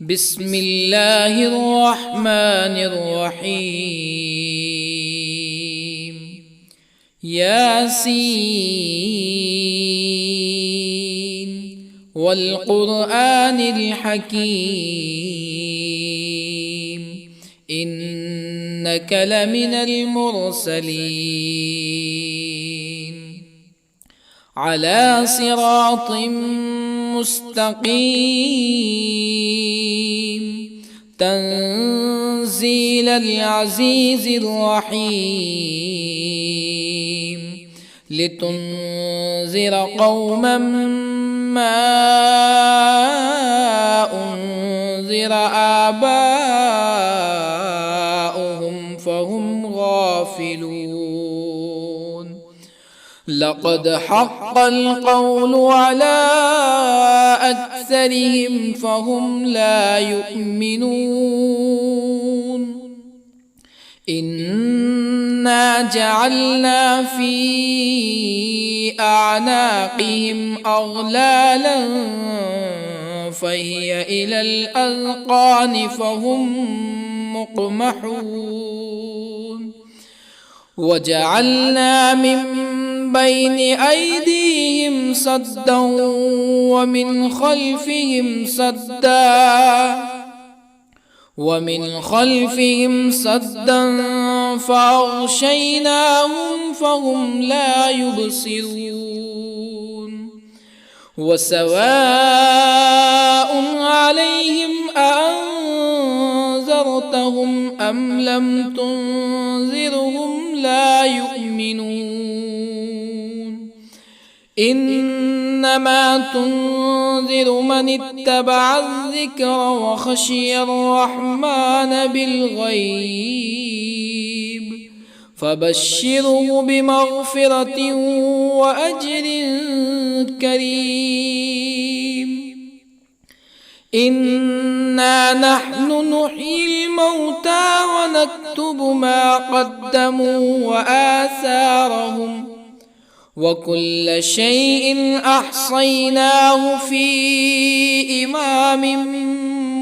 بسم الله الرحمن الرحيم. ياسين والقرآن الحكيم إنك لمن المرسلين على صراط مستقيم تنزيل العزيز الرحيم لتنذر قوما ما أنذر آباؤهم فهم غافلون. لقد حق القول على أكثرهم فهم لا يؤمنون. إنا جعلنا في أعناقهم أغلالا فهي إلى الأذقان فهم مقمحون. وجعلنا من بين أيديهم سدا ومن خلفهم سدا فأغشيناهم فهم لا يبصرون. وسواء عليهم أأنذرتهم أم لم تنذرهم لا يؤمنون. إنما تنذر من اتبع الذكر وخشي الرحمن بالغيب فبشره بمغفرة وأجر كريم. إنا نحن نحيي الموتى ونكتب ما قدموا وآثارهم وكل شيء أحصيناه في إمام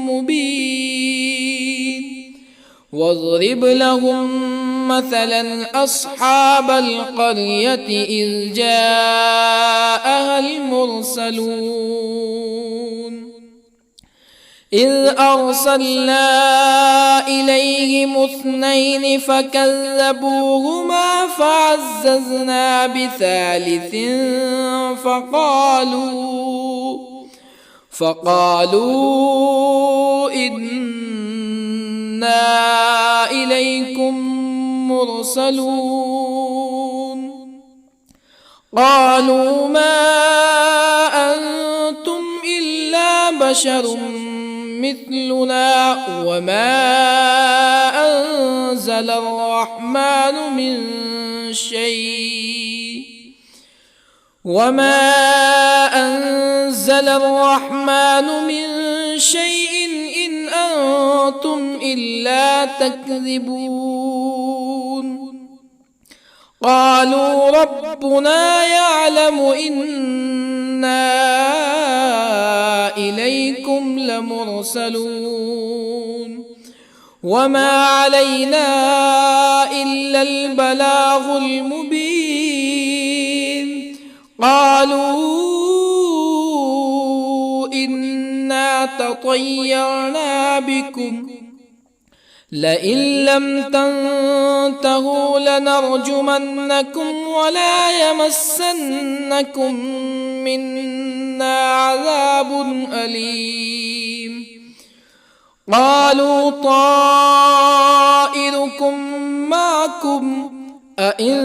مبين. واضرب لهم مثلا أصحاب القرية إذ جاءها المرسلون إذ أرسلنا إليهم اثنين فكذبوهما فعززنا بثالث فقالوا إنا إليكم مرسلون. قالوا ما أنتم إلا بشر مثلنا وما أنزل الرحمن من شيء إن أنتم إلا تكذبون. قالوا ربنا يعلم إنا إليكم لمرسلون وما علينا إلا البلاغ المبين. قالوا إنا تطيرنا بكم لئن لم تنتهوا لنرجمنكم ولا يمسنكم منا عذاب أليم. قالوا طائركم معكم أئن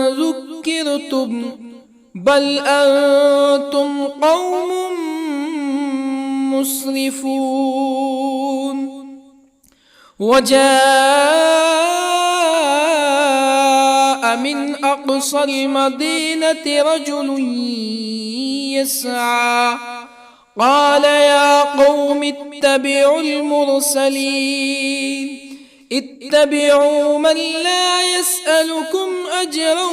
ذكرتم بل أنتم قوم مسرفون. وجاء من أقصى المدينة رجل يسعى قال يا قوم اتبعوا المرسلين اتبعوا من لا يسألكم أجرا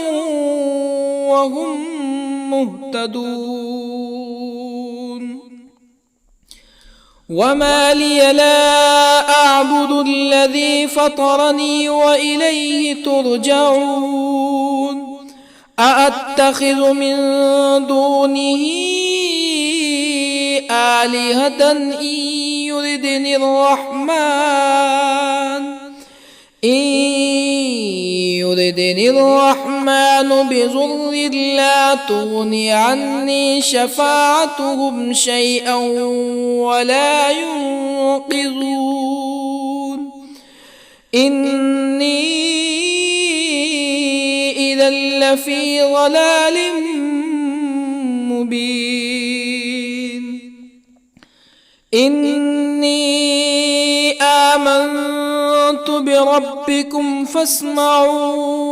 وهم مهتدون. وما لي لا أعبد الذي فطرني وإليه ترجعون أأتخذ من دونه آلهة يردني الرحمن بضر لا تغن عني شفاعتهم شيئا ولا ينقذون إني إذا لفي ضلال مبين إني آمنت بربكم فاسمعون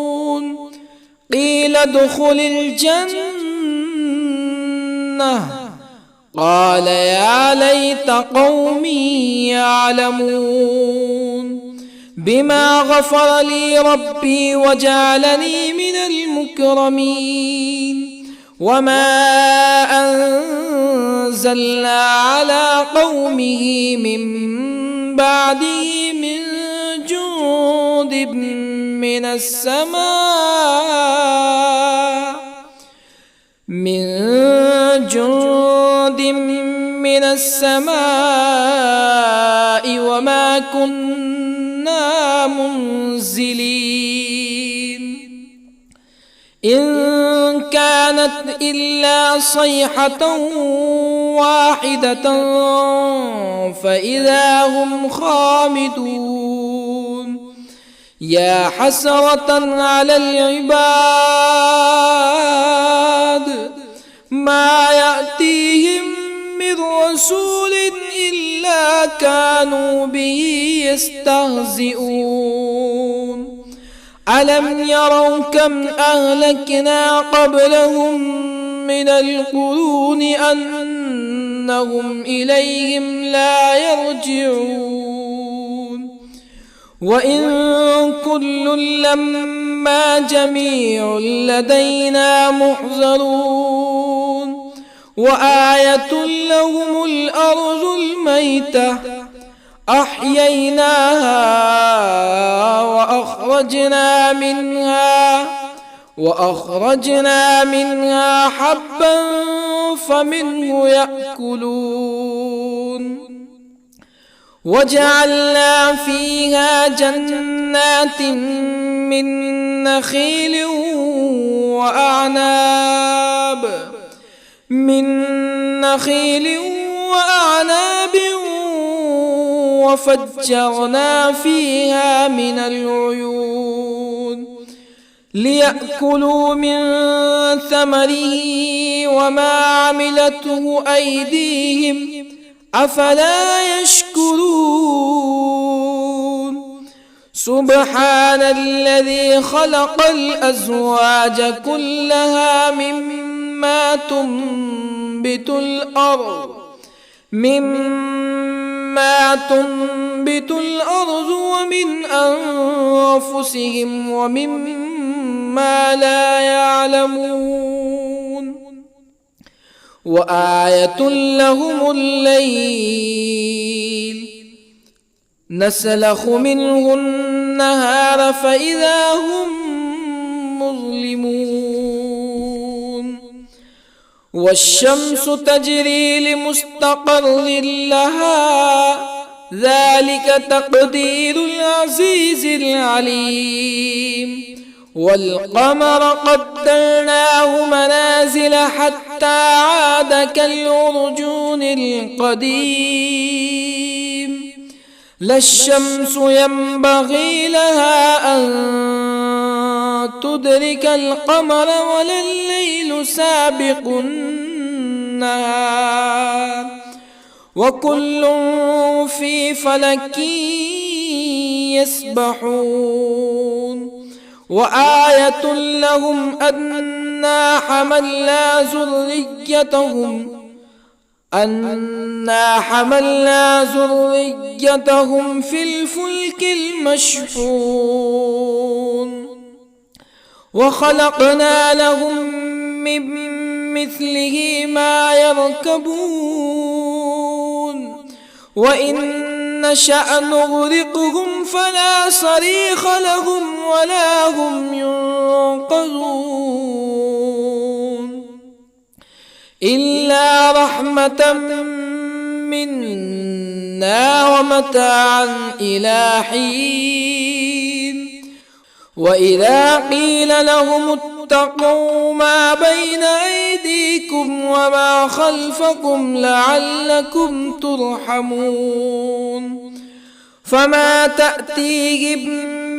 قيل ادخل الجنة قال يا ليت قومي يعلمون بما غفر لي ربي وجعلني من المكرمين وما أنزلنا على قومه من بعده من جند من السماء وما كنا منزلين إن كانت إلا صيحة واحدة فإذا هم خامدون يا حسرة على العباد ما يأتيهم من رسول إلا كانوا به يستهزئون ألم يروا كم أهلكنا قبلهم من القرون أنهم إليهم لا يرجعون وإن كل لما جميع لدينا محضرون وآية لهم الأرض الميتة أحييناها وأخرجنا منها حبا فمنه يأكلون وجعلنا فيها جنات من نخيل وأعناب وفجرنا فيها من العيون ليأكلوا من ثمره وما عملته أيديهم أفلا يشكرون سبحان الذي خلق الأزواج كلها مما تنبت الأرض ومن أنفسهم ومما لا يعلمون وآية لهم الليل نسلخ منه النهار فإذا هم مظلمون والشمس تجري لمستقر لها ذلك تقدير العزيز العليم والقمر قدرناه منازل حتى عاد كالعرجون القديم لا الشمس ينبغي لها أن تدرك القمر ولا الليل سابق النهار وكل في فلك يسبحون وآية لهم أنا حملنا ذريتهم في الفلك المشحون وخلقنا لهم من مثله ما يركبون وإن نشأ نغرقهم فلا صريخ لهم ولا هم ينقذون إلا رحمة منا ومتاعا إلى حين وإذا قيل لهم اتقوا ما بين أيديكم وما خلفكم لعلكم ترحمون فما تأتيهم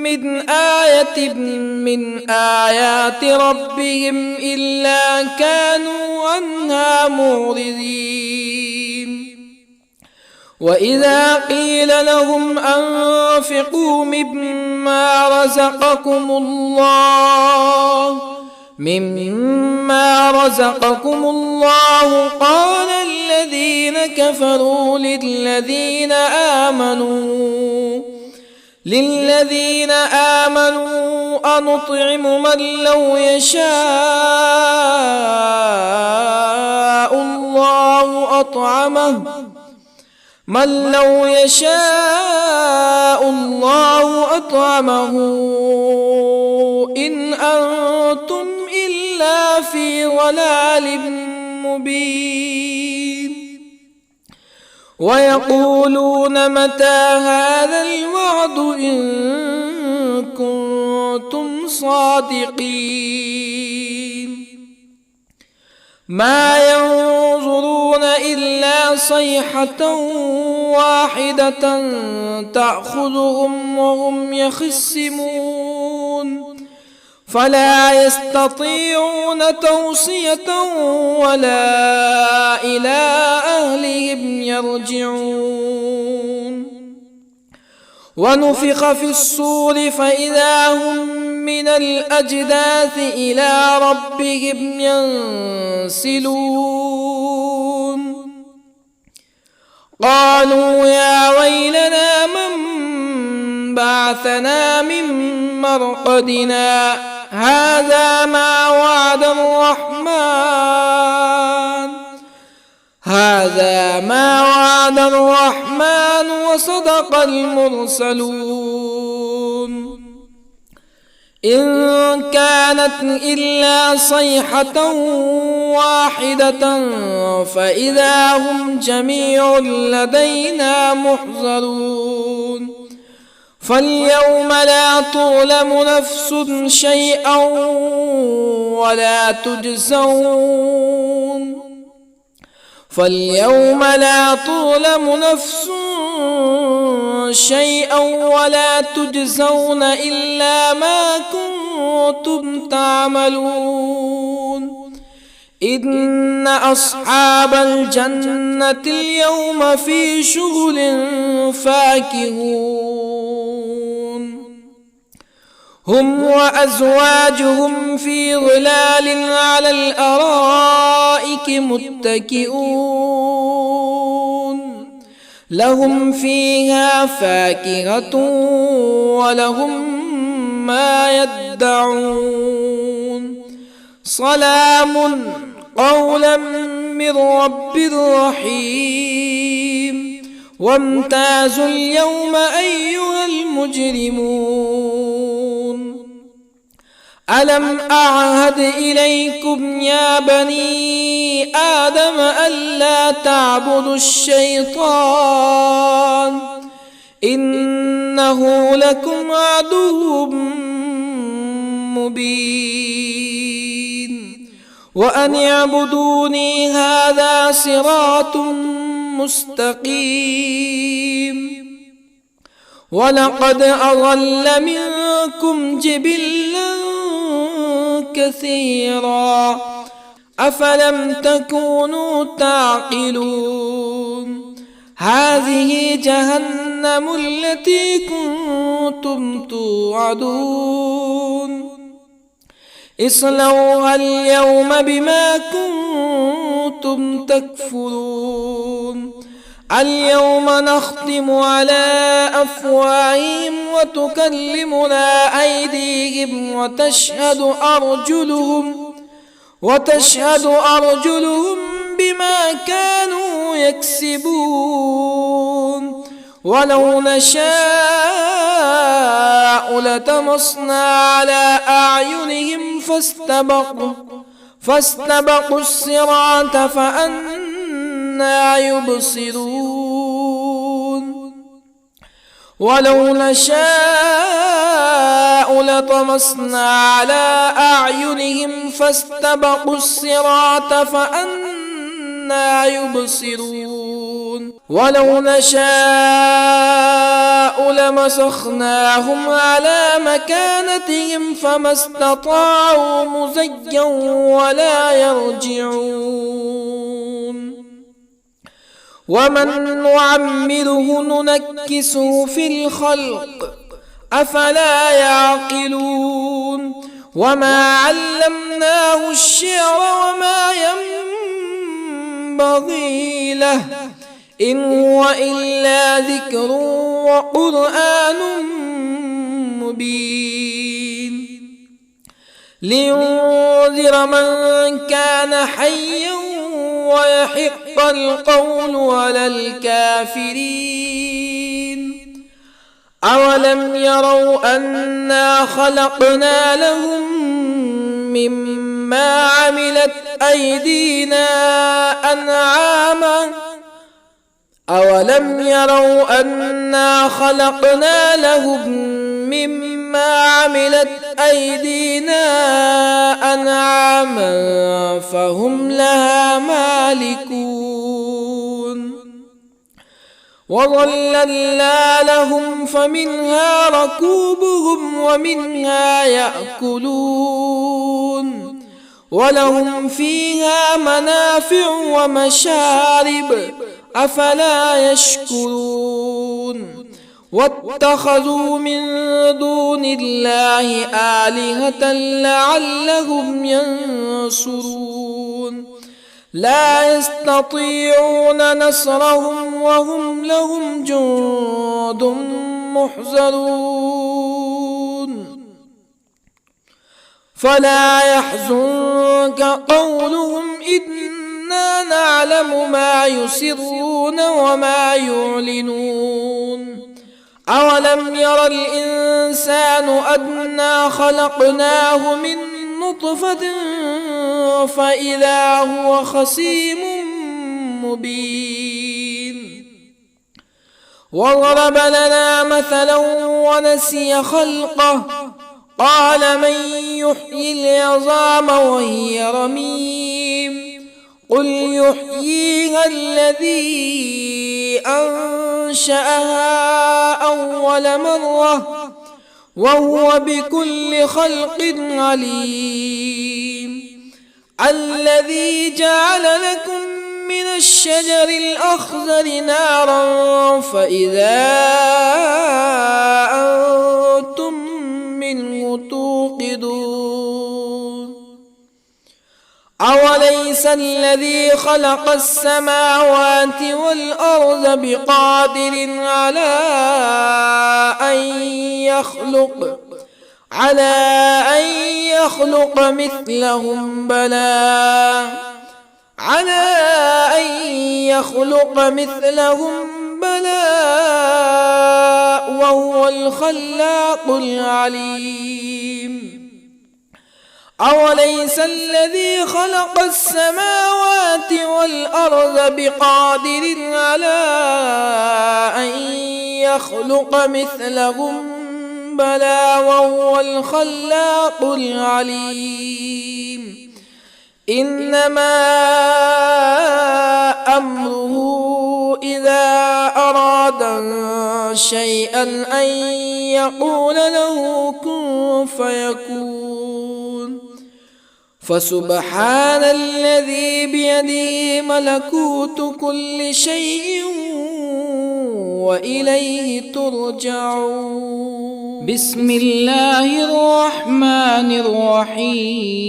من آية من آيات ربهم إلا كانوا عنها معرضين وإذا قيل لهم أنفقوا مما رزقكم الله قال الذين كفروا للذين آمنوا أنطعم من لو يشاء الله أطعمه إن أنتم إلا في ضلال مبين ويقولون متى هذا الوعد إن كنتم صادقين ما ينظرون إلا صيحة واحدة تأخذهم وهم يخصمون فلا يستطيعون توصية ولا إلى أهلهم يرجعون ونفخ في الصور فإذا هم من الأجداث إلى ربهم ينسلون قالوا يا ويلنا من بعثنا من مرقدنا هذا ما وعد الرحمن وصدق المرسلون إن كانت إلا صيحة واحدة فإذا هم جميع لدينا محضرون فاليوم لا تظلم نفس شيئا ولا تجزون إلا ما كنتم تعملون إن أصحاب الجنة اليوم في شغل فاكهون هم وأزواجهم في ظلال على الأرائك متكئون لهم فيها فاكهة ولهم ما يدعون سلام قولا من رب رحيم وامتازوا اليوم أيها المجرمون ألم أعهد إليكم يا بني آدم ألا تعبدوا الشيطان إنه لكم عدو مبين وأن اعبدوني هذا صراط مستقيم ولقد أضل منكم جبلا كثيرا أفلم تكونوا تعقلون هذه جهنم التي كنتم توعدون اصلوها اليوم بما كنتم تكفرون اليوم نختم على أفواههم وتكلمنا أيديهم وتشهد أرجلهم بما كانوا يكسبون ولو نشاء لطمسنا على أعينهم فاستبقوا الصراط فأنى يبصرون ولو نشاء لطمسنا على أعينهم فاستبقوا الصراط فأنى يبصرون ولو نشاء لمسخناهم على مكانتهم فما استطاعوا مزيا ولا يرجعون ومن نعمره ننكسه في الخلق أفلا يعقلون وما علمناه الشعر وما ينبغي له إن هو إلا ذكر وقرآن مبين لينذر من كان حيا ويحق القول على الكافرين أولم يروا أنا خلقنا لهم مما عملت أيدينا أنعاما أولم يروا أنا خلقنا لهم مما عملت أيدينا أنعاما فهم لها مالكون وظللنا لهم فمنها ركوبهم ومنها يأكلون ولهم فيها منافع ومشارب أفلا يشكرون واتخذوا من دون الله آلهة لعلهم ينصرون لا يستطيعون نصرهم وهم لهم جند محضرون فلا يحزنك قولهم إنا نعلم ما يسرون وما يعلنون أولم ير الإنسان أنا خلقناه من نطفة فإذا هو خصيم مبين وضرب لنا مثلا ونسي خلقه قال من يحيي العظام وهي رميم قل يحييها الذي أنشأها أول مرة وهو بكل خلق عليم الذي جعل لكم من الشجر الأخضر نارا فإذا أنتم منه توقدون أوليس الذي خلق السماوات والأرض بقادر على أن يخلق مثلهم بلى وهو الخلاق العليم أوليس الذي خلق السماوات والأرض بقادر على أن يخلق مثلهم بلى وهو الخلاق العليم إنما أمره إذا أراد شيئا أن يقول له كن فيكون فسبحان الذي بيده ملكوت كل شيء وإليه ترجعون بسم الله الرحمن الرحيم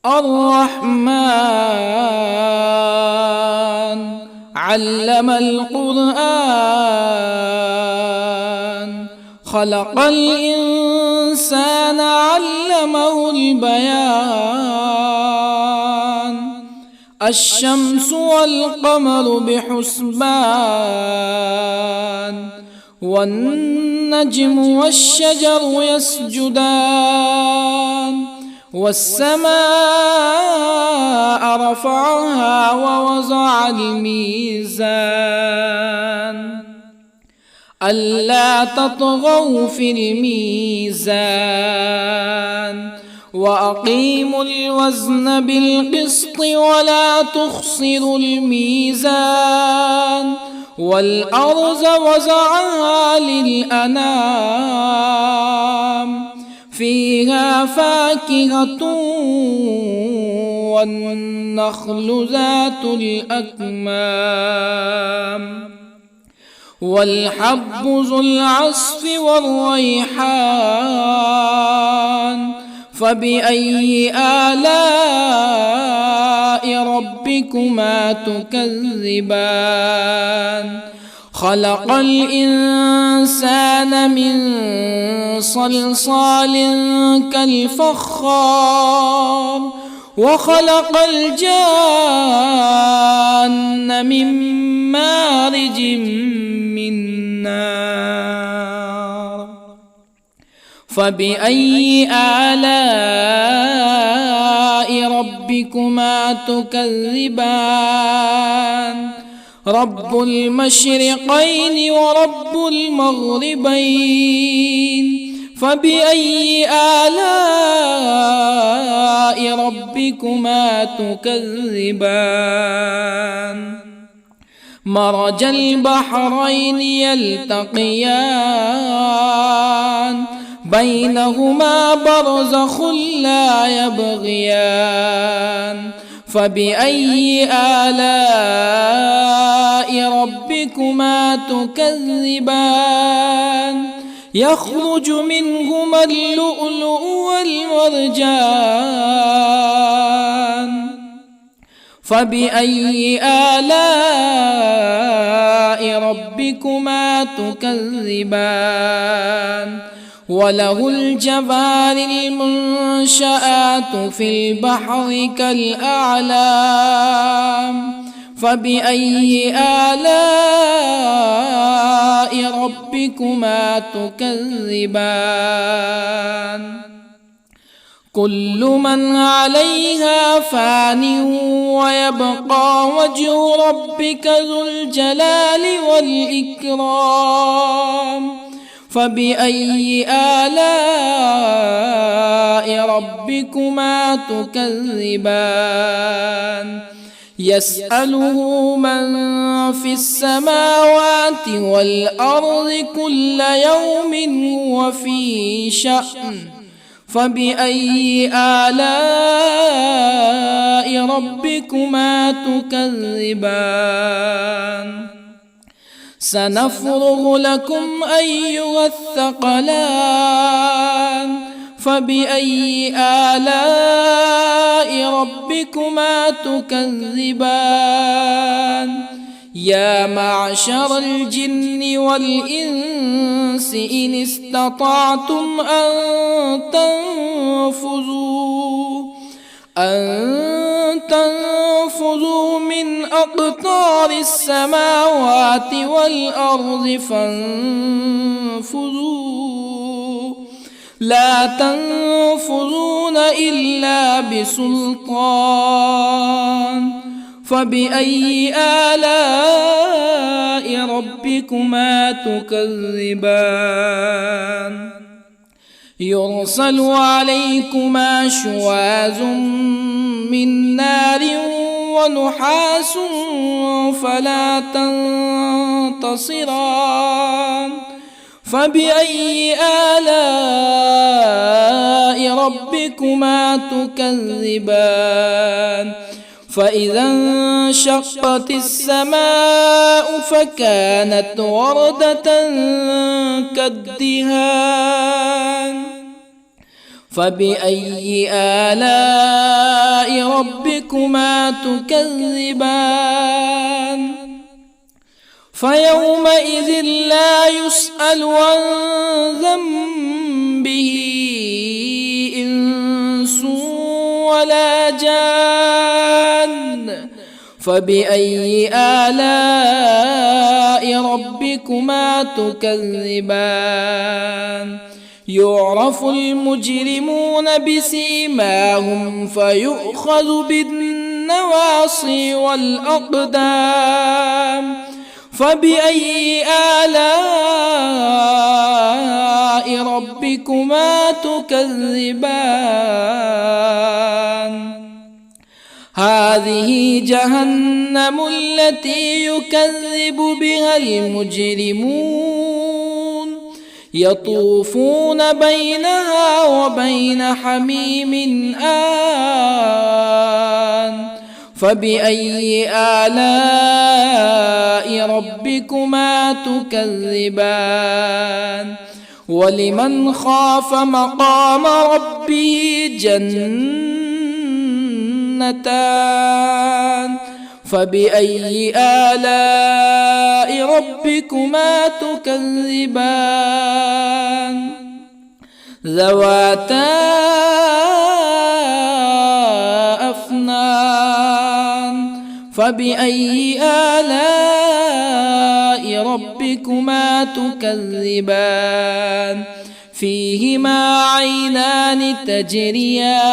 الرحمن علم القرآن خلق الإنسان علمه البيان الشمس والقمر بحسبان والنجم والشجر يسجدان والسماء رفعها ووضع الميزان ألا تطغوا في الميزان وأقيموا الوزن بالقسط ولا تخسروا الميزان والأرض وضعها للأنام فيها فاكهة والنخل ذات الأكمام والحب ذو العصف والريحان فبأي آلاء ربكما تكذبان خلق الإنسان من صلصال كالفخار وخلق الجان من مارج من نار فبأي آلاء ربكما تكذبان رب المشرقين ورب المغربين فبأي آلاء ربكما تكذبان مرج البحرين يلتقيان بينهما برزخ لا يبغيان فبأي آلاء ربكما تكذبان يخرج منهما اللؤلؤ والمرجان فبأي آلاء ربكما تكذبان وله الجوار المنشآت في البحر كالأعلام فبأي آلاء ربكما تكذبان كل من عليها فان ويبقى وجه ربك ذو الجلال والإكرام فبأي آلاء ربكما تكذبان يسأله من في السماوات والأرض كل يوم هو في شأن فبأي آلاء ربكما تكذبان سنفرغ لكم أيها الثقلان فبأي آلاء ربكما تكذبان يا معشر الجن والإنس إن استطعتم أن تنفذوا من أقطار السماوات والأرض فانفذوا لا تنفذون إلا بسلطان فبأي آلاء ربكما تكذبان يرسل عليكما شواظ من نار ونحاس فلا تنتصران فبأي آلاء ربكما تكذبان فإذا انشقت السماء فكانت وردة كالدهان فبأي آلاء ربكما تكذبان فيومئذ لا يسأل عن ذنبه إنس ولا جان. فبأي آلاء ربكما تكذبان؟ يعرف المجرمون بسيماهم فيؤخذ بالنواصي والأقدام. فبأي آلاء ربكما تكذبان؟ هذه جهنم التي يكذب بها المجرمون يطوفون بينها وبين حميم آن. فبأي آلاء ربكما تكذبان؟ ولمن خاف مقام ربه جنتان. فبأي آلاء ربكما تكذبان؟ ذواتا أفنان. فبأي آلاء ربكما تكذبان؟ فيهما عينان تجريان.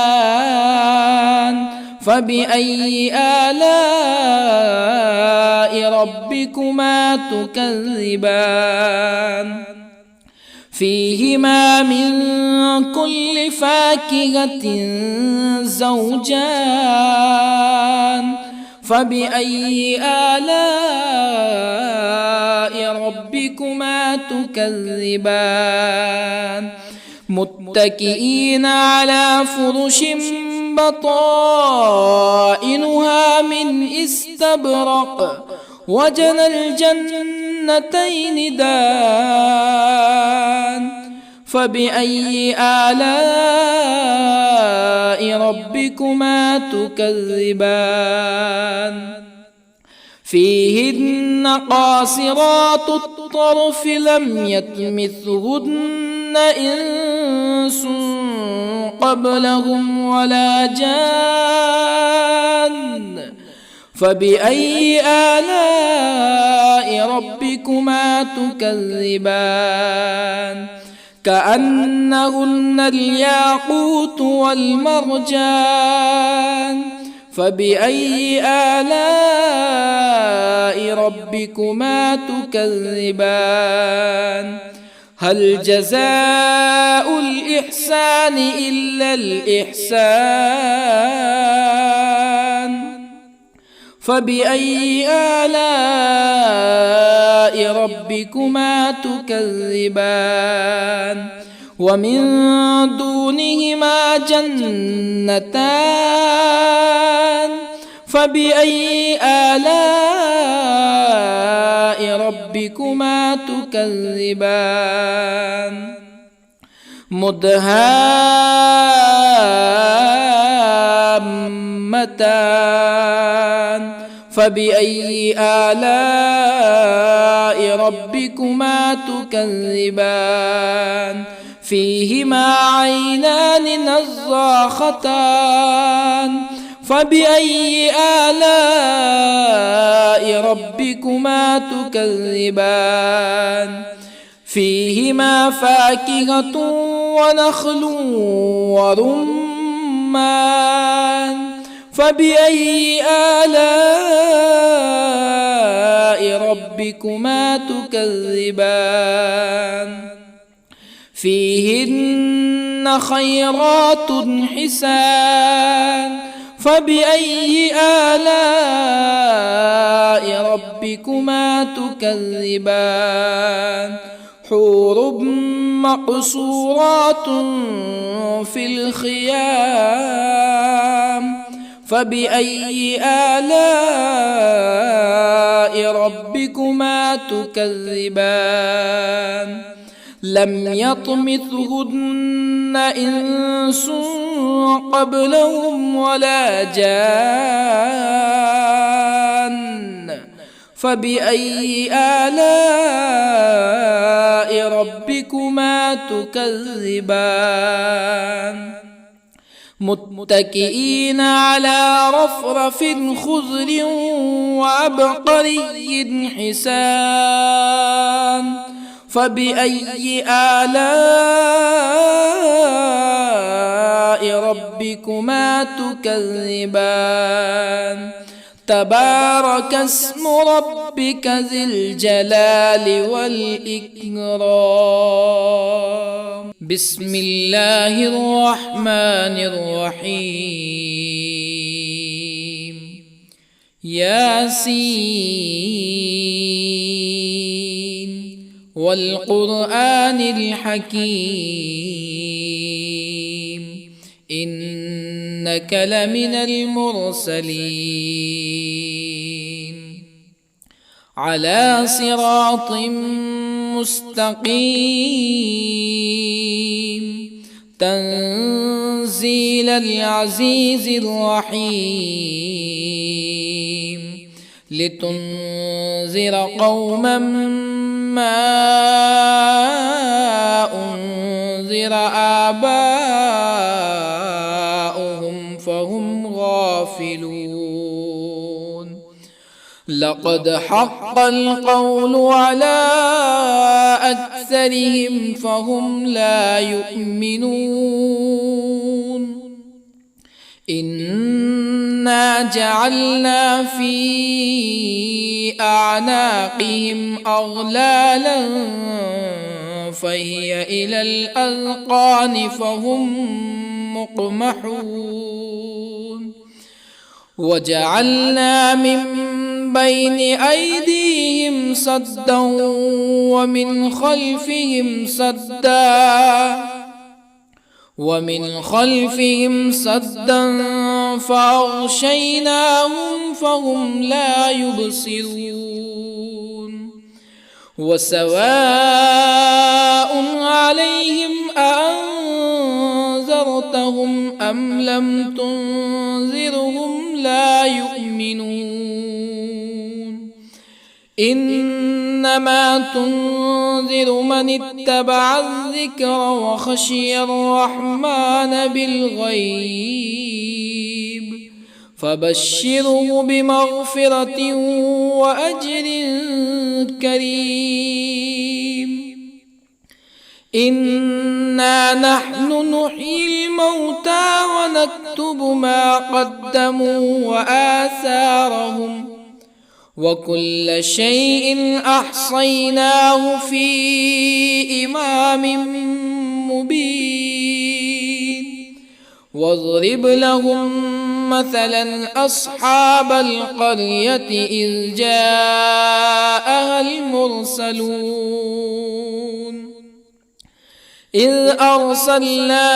فبأي آلاء ربكما تكذبان؟ فيهما من كل فاكهة زوجان. فبأي آلاء ربكما تكذبان؟ متكئين على فرش بطائنها من استبرق وجنى الجنتين دان. فبأي آلاء ربكما تكذبان؟ فيهن قاصرات الطرف لم يطمثهن إنس قبلهم ولا جان. فبأي آلاء ربكما تكذبان؟ كأنهن الياقوت والمرجان. فبأي آلاء ربكما تكذبان؟ هل جزاء الإحسان إلا الإحسان؟ فبأي آلاء ربكما تكذبان؟ ومن دونهما جنتان. فبأي آلاء ربكما تكذبان؟ مدهامتان. فبأي آلاء ربكما تكذبان؟ فيهما عينان نضاختان. فبأي آلاء ربكما تكذبان؟ فيهما فاكهة ونخل ورمان. فبأي آلاء ربكما تكذبان؟ فيهن خيرات حسان. فبأي آلاء ربكما تكذبان؟ حور مقصورات في الخيام. فبأي آلاء ربكما تكذبان؟ لم يطمثهن إنس قبلهم ولا جان. فبأي آلاء ربكما تكذبان متكئين على رفرف خضر وعبقري حسان فبأي آلاء ربكما تكذبان تبارك اسم ربك ذي الجلال والإكرام بسم الله الرحمن الرحيم ياسين والقرآن الحكيم إنك لمن المرسلين على صراط مستقيم تنزيل العزيز الرحيم لتنذر قوما ما أنذر آباؤهم فهم غافلون لقد حق القول على أكثرهم فهم لا يؤمنون إنا جعلنا في أعناقهم أغلالا فهي إلى الأذقان فهم مقمحون وجعلنا من بين أيديهم سدا ومن خلفهم سدا فأغشيناهم فهم لا يبصرون وسواء عليهم أأنذرتهم أم لم تنذرهم لا يؤمنون إنما تنذر من اتبع الذكر وخشي الرحمن بالغيب فبشره بمغفرة وأجر كريم إنا نحن نحيي الموتى ونكتب ما قدموا وآثارهم وكل شيء أحصيناه في إمام مبين واضرب لهم مثلا أصحاب القرية إذ جاءها المرسلون إذ أرسلنا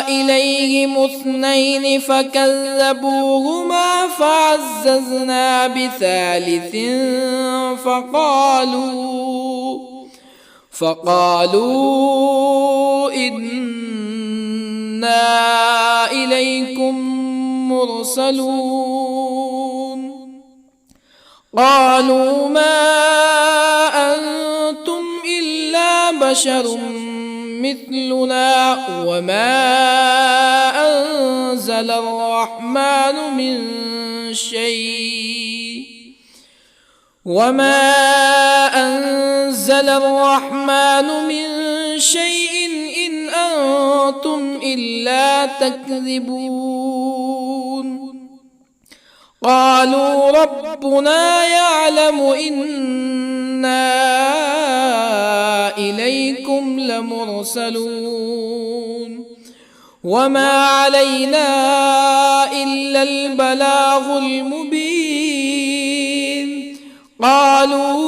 إليهم اثنين فكذبوهما فعززنا بثالث فقالوا إنا إليكم مرسلون قالوا ما أنتم إلا بشر مثلنا وما أنزل الرحمن من شيء إن أنتم إلا تكذبون قالوا ربنا يعلم إنا إليكم لمرسلون وما علينا إلا البلاغ المبين قالوا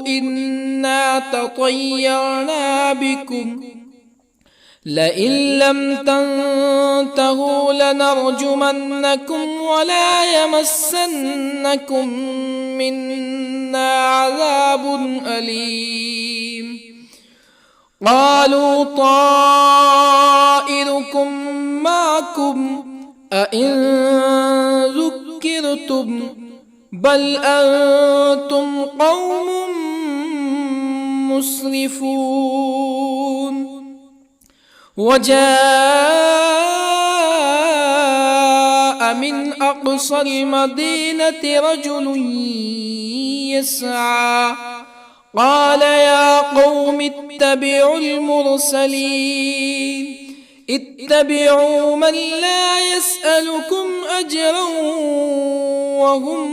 إنا تطيرنا بكم لئن لم تنتهوا لنرجمنكم ولا يمسنكم منا عذاب أليم قالوا طائركم معكم أئن ذكرتم بل أنتم قوم مسرفون. وجاء من أقصى المدينة رجل يسعى قال يا قوم اتبعوا المرسلين اتبعوا من لا يسألكم أجرا وهم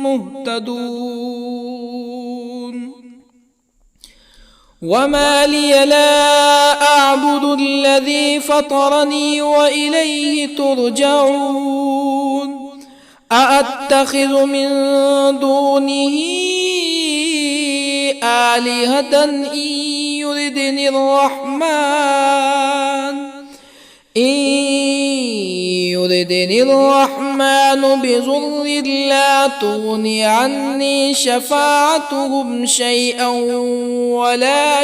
مهتدون. وما لي لا أعبد الذي فطرني وإليه ترجعون. أأتخذ من دونه آلهة إن يردني الرحمن بضر لا تغني عني شفاعتهم شيئا ولا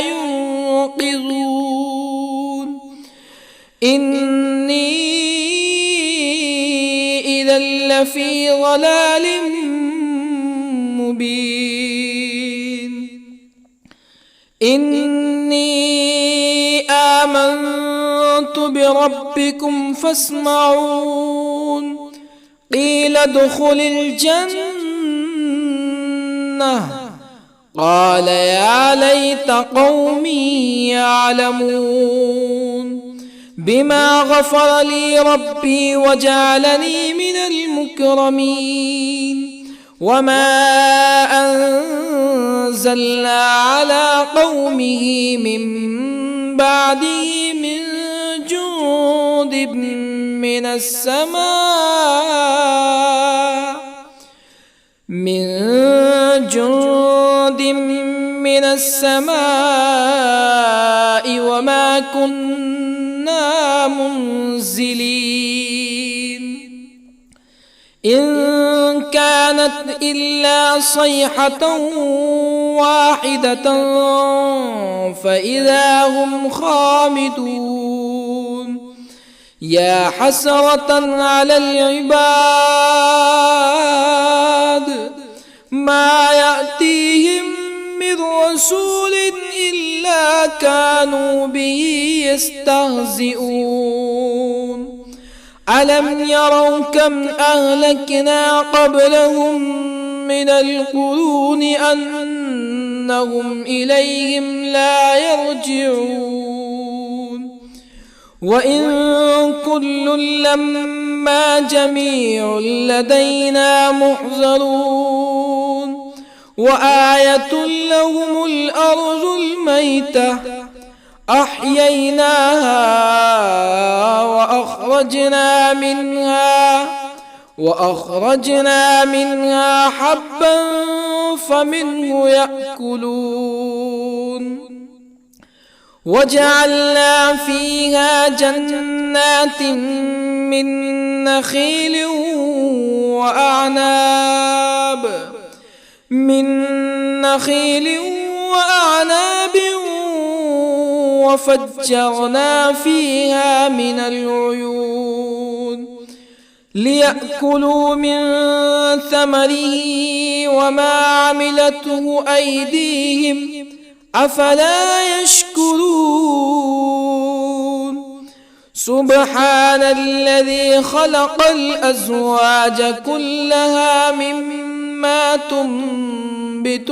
ينقذون. إني إذا لفي ضلال مبين. إني آمنت بربكم فاسمعون. قيل ادخل الجنة قال يا ليت قومي يعلمون بما غفر لي ربي وجعلني من المكرمين. وما أنزلنا على قومه من بعده من جند من السماء وما كنا منزلين. إن كانت إلا صيحة واحدة فإذا هم خامدون. يا حسرة على العباد ما يأتيهم من رسول إلا كانوا به يستهزئون. ألم يروا كم أهلكنا قبلهم من القرون أنهم إليهم لا يرجعون. وإن كل لما جميع لدينا محضرون. وآية لهم الأرض الميتة أحييناها وأخرجنا منها حبا فمنه يأكلون. وجعلنا فيها جنات من نخيل وأعناب وفجرنا فيها من العيون ليأكلوا من ثمره وما عملته أيديهم أفلا يشكرون. سبحان الذي خلق الأزواج كلها مما تنبت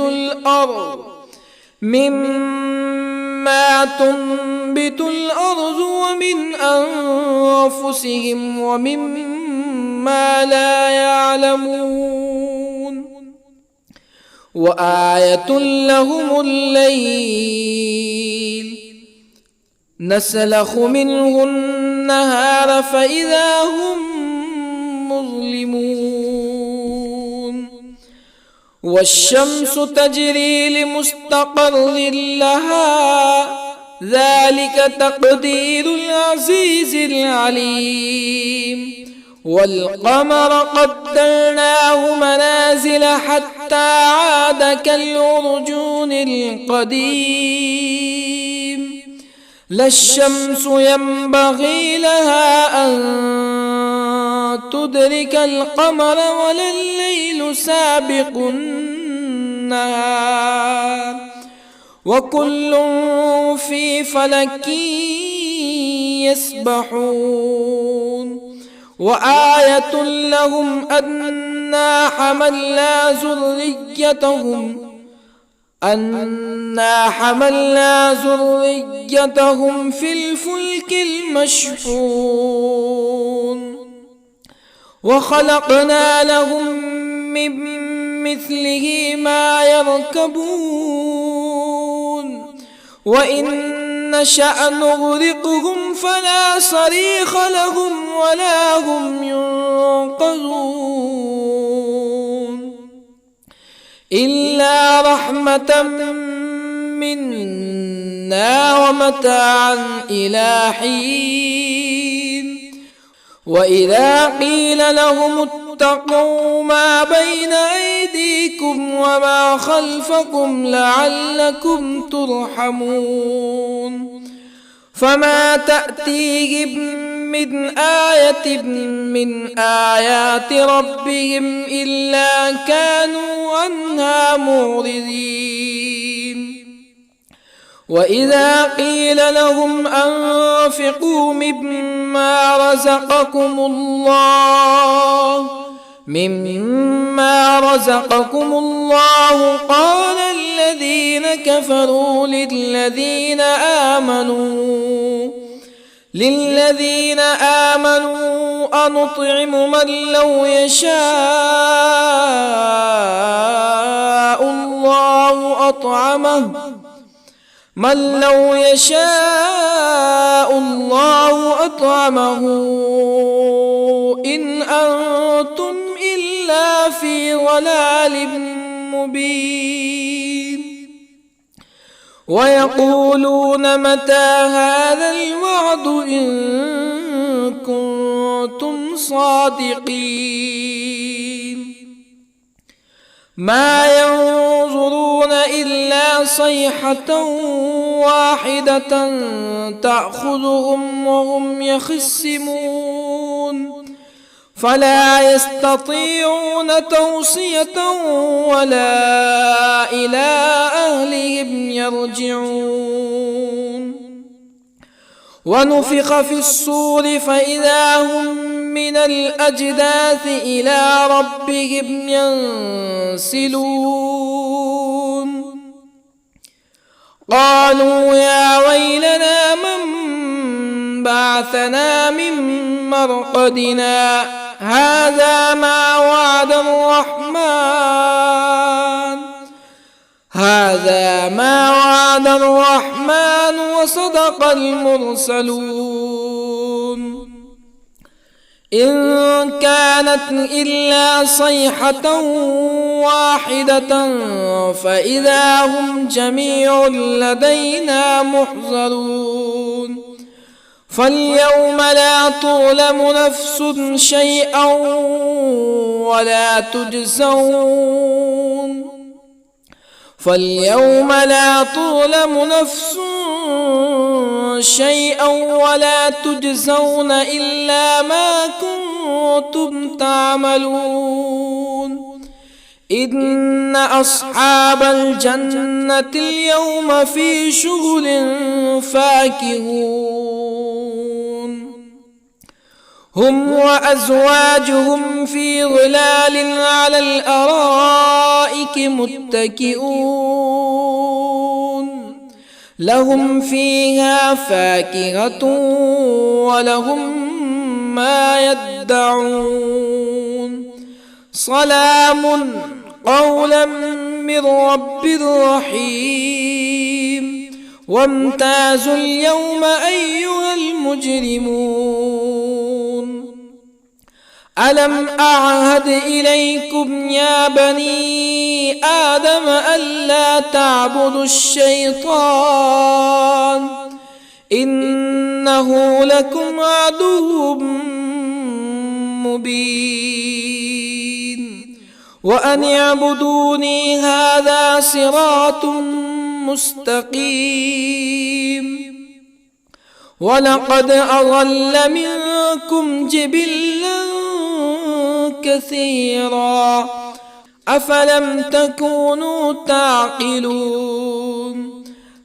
الأرض ومن أنفسهم ومما لا يعلمون. وآية لهم الليل نسلخ منه النهار فإذا هم مظلمون. والشمس تجري لمستقر لها ذلك تقدير العزيز العليم. والقمر قدرناه منازل حتى عاد كالعرجون القديم. لا الشمس ينبغي لها أن تدرك القمر ولا الليل الليل سابق النهار وكل في فلك يسبحون وآية لهم أنا حملنا ذريتهم في الفلك المشحون وخلقنا لهم من مثله ما يركبون وإن نشأ نغرقهم فلا صريخ لهم ولا هم ينقذون إلا رحمة منا ومتاعا إلى حين وإذا قيل لهم اتقوا ما بين أيديكم وما خلفكم لعلكم ترحمون فما تأتيهم من آية من آيات ربهم إلا كانوا عنها معرضين وإذا قيل لهم أنفقوا مما رزقكم الله قال الذين كفروا للذين آمنوا أنطعم من لو يشاء الله أطعمه إن أنتم إلا في ضلال مبين ويقولون متى هذا الوعد إن كنتم صادقين ما ينظرون إلا صيحة واحدة تأخذهم وهم يخصمون فلا يستطيعون توصية ولا إلى أهلهم يرجعون ونفخ في الصور فإذا هم من الأجداث إلى ربهم ينسلون قالوا يا ويلنا من بعثنا من مرقدنا هذا ما وعد الرحمن وصدق المرسلون إن كانت إلا صيحة واحدة فإذا هم جميع لدينا محضرون فاليوم لا تظلم نفس شيئا ولا تجزون إلا ما كنتم تعملون إن أصحاب الجنة اليوم في شغل فاكهون هم وأزواجهم في ظلال على الأرائك متكئون لهم فيها فاكهة ولهم ما يدعون سلام قولا من رب رحيم وامتازوا اليوم أيها المجرمون ألم أعهد إليكم يا بني آدم ألا تعبدوا الشيطان إنه لكم عدو مبين وأن اعبدوني هذا صراط مستقيم ولقد أضل منكم جبلا كثيرا أفلم تكونوا تعقلون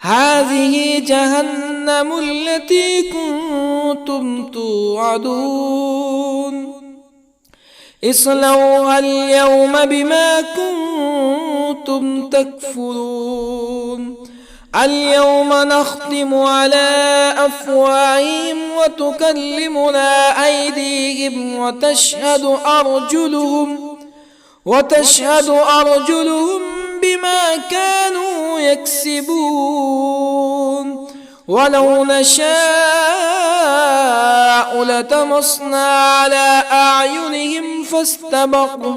هذه جهنم التي كنتم توعدون اصلوها اليوم بما كنتم تكفرون اليوم نختم على أفواههم وتكلمنا أيديهم وتشهد أرجلهم بما كانوا يكسبون ولو نشاء لطمسنا على أعينهم فاستبقوا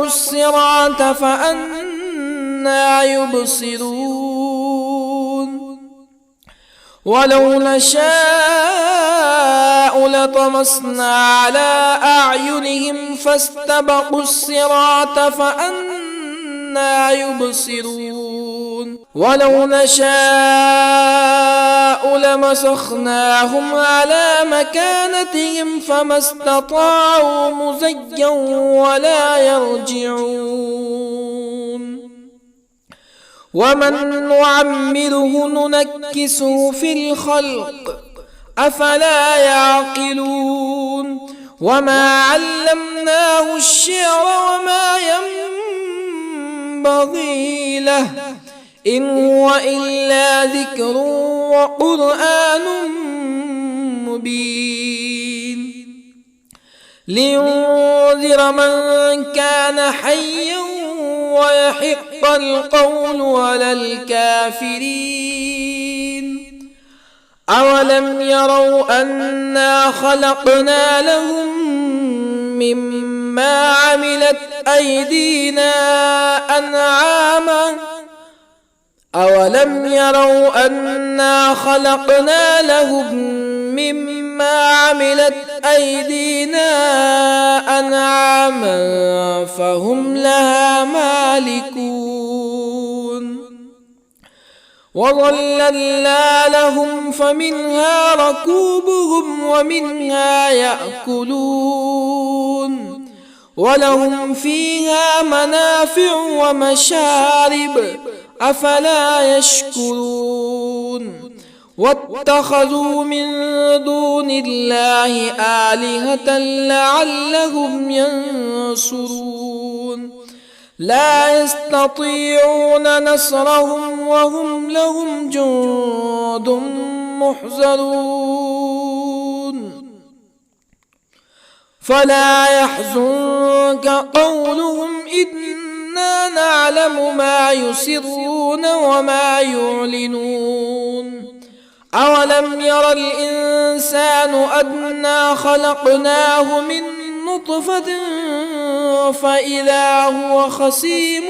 الصراط فأنى يبصرون ولو نشاء لطمسنا على أعينهم فاستبقوا الصراط فأنى يبصرون ولو نشاء لمسخناهم على مكانتهم فما استطاعوا مزيا ولا يرجعون ومن نعمره ننكسه في الخلق أفلا يعقلون وما علمناه الشعر وما ينبغي له إن هو إلا ذكر وقرآن مبين لينذر من كان حيا ويحق القول على الكافرين أولم يروا أنا خلقنا لهم مما عملت أيدينا أنعاما أولم يروا أنا خلقنا لهم مما عملت أيدينا أنعاما فهم لها مالكون وظللنا لهم فمنها ركوبهم ومنها يأكلون ولهم فيها منافع ومشارب أفلا يشكرون واتخذوا من دون الله آلهة لعلهم ينصرون لا يستطيعون نصرهم وهم لهم جند محضرون فلا يحزنك قولهم إنا نعلم ما يسرون وما يعلنون أولم ير الإنسان أنا خلقناه من نطفة فإذا هو خصيم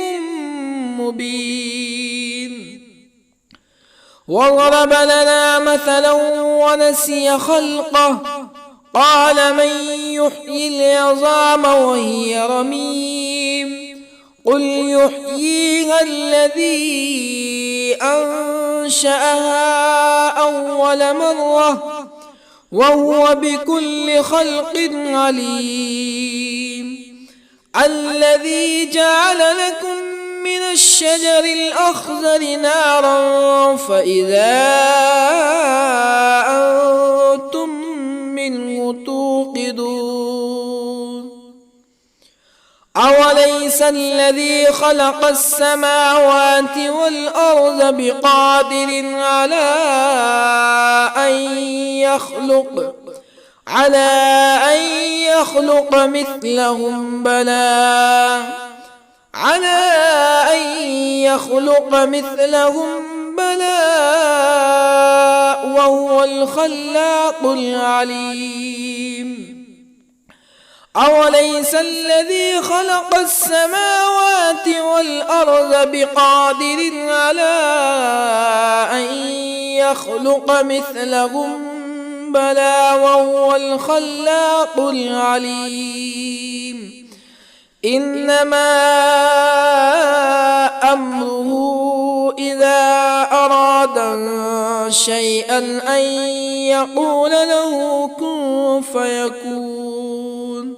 مبين وضرب لنا مثلا ونسي خلقه قال من يحيي العظام وهي رميم قل يحييها الذي أنشأها أول مرة وهو بكل خلق عليم الذي جعل لكم من الشجر الأخضر نارا فإذا أنتم منه توقدون أوليس الذي خلق السماوات والأرض بقادر على أن يخلق مثلهم بلى وهو الخلاق العليم أوليس الذي خلق السماوات والأرض بقادر على أن يخلق مثلهم بلى وهو الخلاق العليم إنما أمره إذا أراد شيئا أن يقول له كن فيكون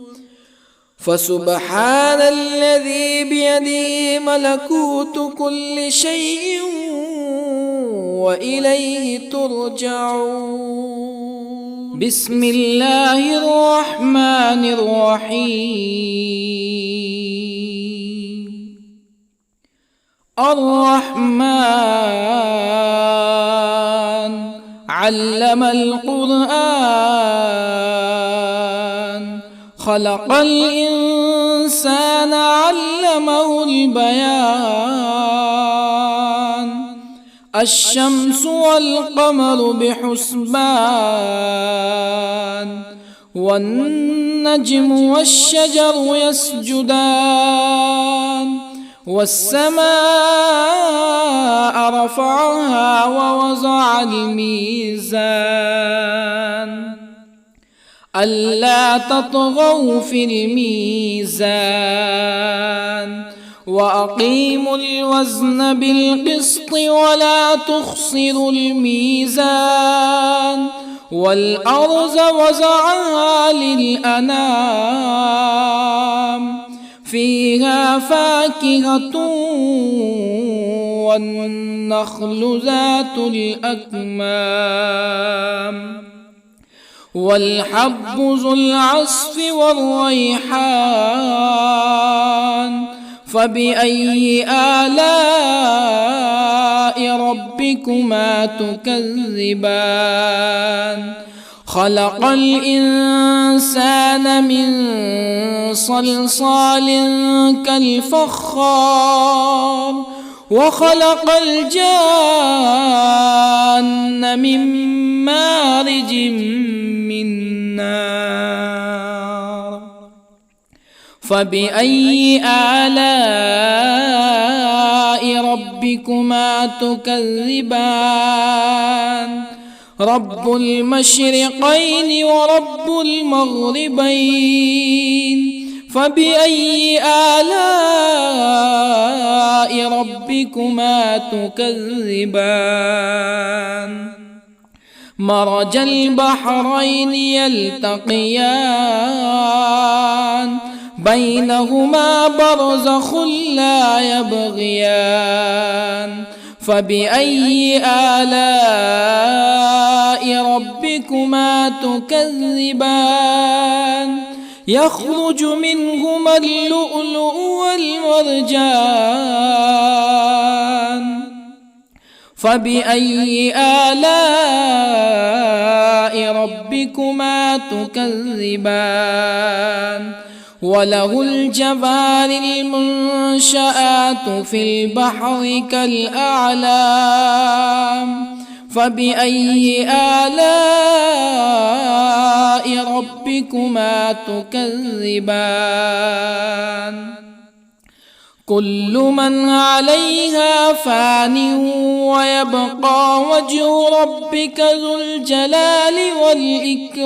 فسبحان الذي بيده ملكوت كل شيء وإليه ترجعون. بسم الله الرحمن الرحيم. الرحمن علم القرآن، خلق الإنسان علمه البيان. الشمس والقمر بحسبان، والنجم والشجر يسجدان. والسماء رفعها ووضع الميزان، ألا تطغوا في الميزان. وأقيموا الوزن بالقسط ولا تخسروا الميزان. والأرض وضعها للأنام، فيها فاكهة والنخل ذات الأكمام، والحب ذو العصف والريحان. فبأي آلاء ربكما تكذبان؟ خلق الإنسان من صلصال كالفخار، وخلق الجان من مارج من نار. فبأي آلاء ربكما تكذبان؟ رب المشرقين ورب المغربين. فبأي آلاء ربكما تكذبان؟ مرج البحرين يلتقيان، بينهما برزخ لا يبغيان. فبأي آلاء ربكما تكذبان؟ يخرج منهما اللؤلؤ والمرجان. فبأي آلاء ربكما تكذبان؟ وله الجوار المنشآت في البحر كالأعلام. فبأي آلاء ربكما تكذبان؟ كل من عليها فان ويبقى وجه ربك ذو الجلال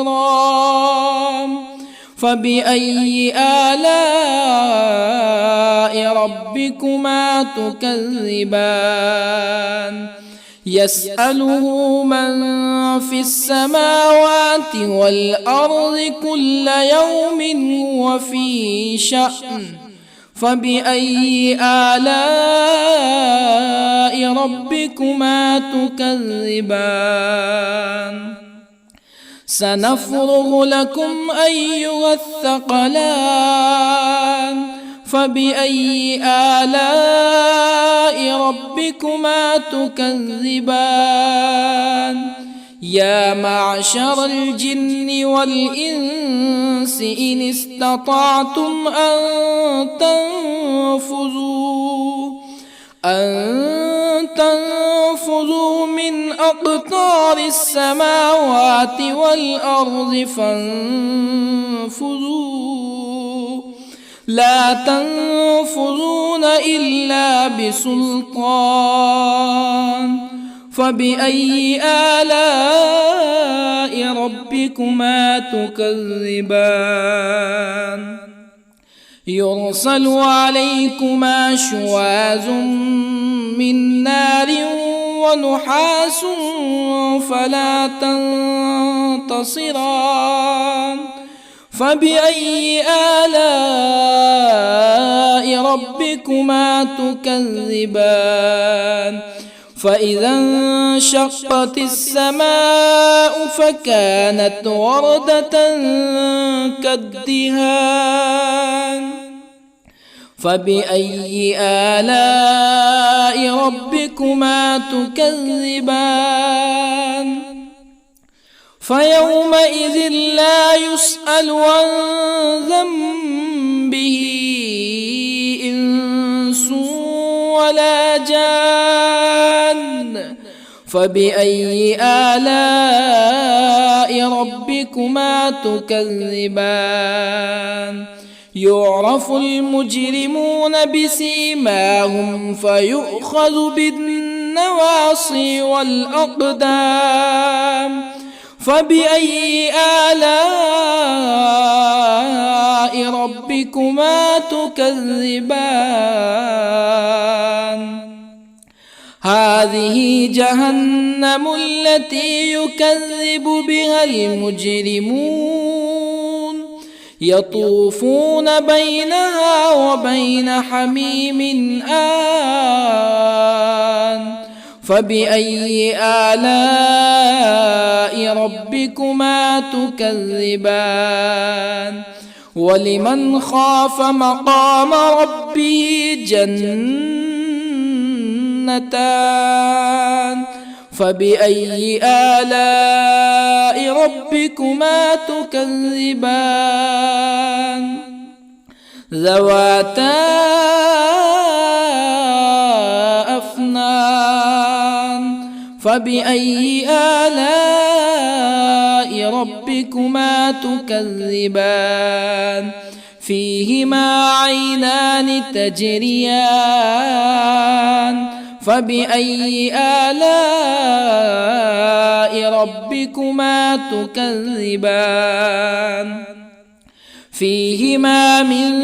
والإكرام. فبأي آلاء ربكما تكذبان؟ يسأله من في السماوات والأرض كل يوم هو في شأن. فبأي آلاء ربكما تكذبان؟ سنفرغ لكم أيها الثقلان. فبأي آلاء ربكما تكذبان؟ يا معشر الجن والإنس إن استطعتم أن تنفذوا من أقطار السماوات والأرض فانفذوا، لا تنفذون إلا بسلطان. فبأي آلاء ربكما تكذبان؟ يرسل عليكما شواظ من نار ونحاس فلا تنتصران. فبأي آلاء ربكما تكذبان فإذا انشقت السماء فكانت وردة كالدهان فبأي آلاء ربكما تكذبان فيومئذ لا يسأل عن ذنبه إنس ولا جان فبأي آلاء ربكما تكذبان يعرف المجرمون بسيماهم فيؤخذ بالنواصي والأقدام فبأي آلاء ربكما تكذبان هذه جهنم التي يكذب بها المجرمون يطوفون بينها وبين حميم آن فبأي آلاء ربكما تكذبان ولمن خاف مقام ربه جنتان فبأي آلاء ربكما تكذبان ذواتا أفنان فبأي آلاء ربكما تكذبان فيهما عينان تجريان فبأي آلاء ربكما تكذبان فيهما من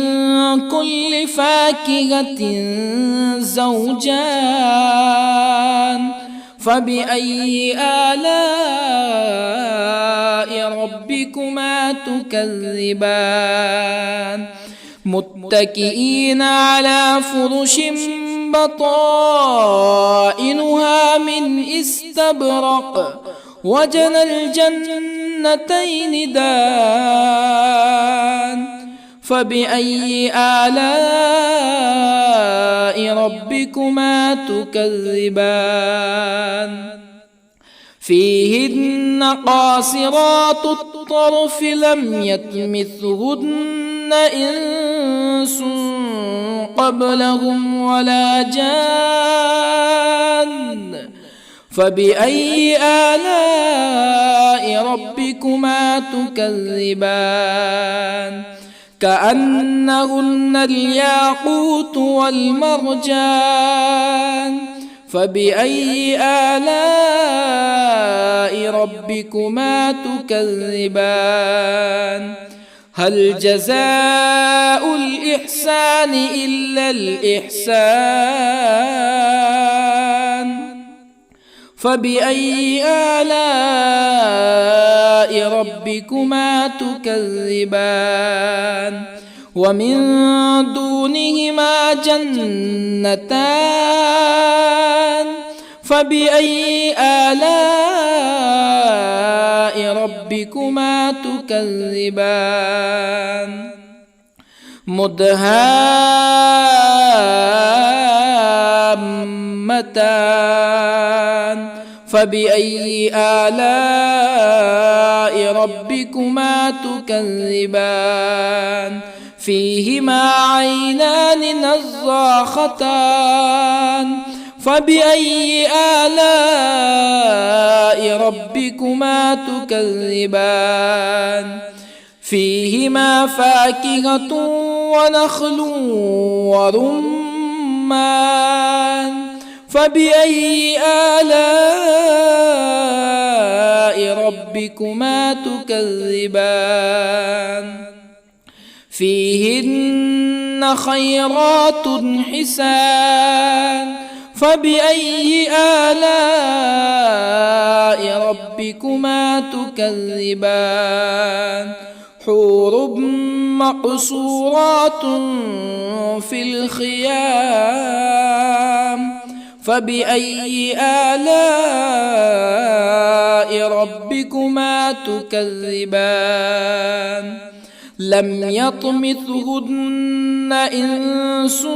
كل فاكهة زوجان فبأي آلاء ربكما تكذبان متكئين على فرش بطائنها من استبرق وجنى الجنتين دان فبأي آلاء ربكما تكذبان فيهن قاصرات الطرف لم يطمثهن إنس قبلهم ولا جان فبأي آلاء ربكما تكذبان كأنهن الياقوت والمرجان فبأي آلاء ربكما تكذبان هل جزاء الإحسان إلا الإحسان فبأي آلاء ربكما تكذبان ومن دونهما جنتان فبأي آلاء ربكما تكذبان مدهامتان فبأي آلاء ربكما تكذبان فيهما عينان نضاختان فبأي آلاء ربكما تكذبان فيهما فاكهة ونخل ورمان فبأي آلاء ربكما تكذبان فيهن خيرات حسان فبأي آلاء ربكما تكذبان حور مقصورات في الخيام فبأي آلاء ربكما تكذبان لم يطمثهن إنس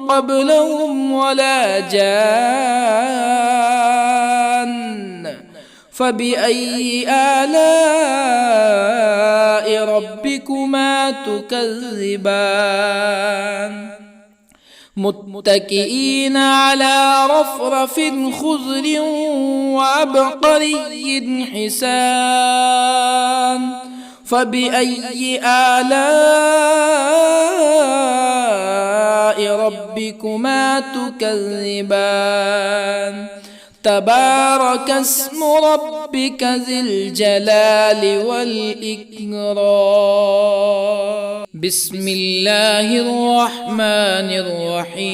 قبلهم ولا جان فبأي آلاء ربكما تكذبان متكئين على رفرف خضر وعبقري حسان فبأي آلاء ربكما تكذبان تبارك اسم ربك ذي الجلال والإكرام بسم الله الرحمن الرحيم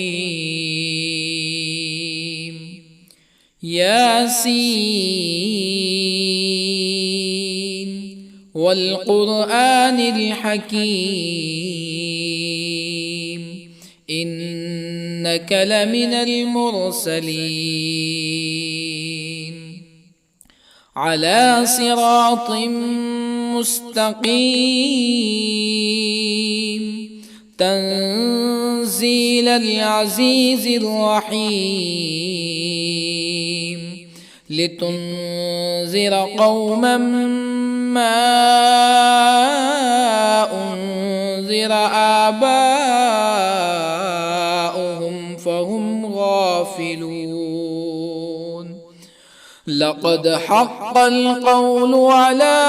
ياسين والقرآن الحكيم إنك لمن المرسلين على صراط مستقيم تنزيل العزيز الرحيم لتنذر قوما ما أنذر آباؤهم فهم غافلون لقد حق القول على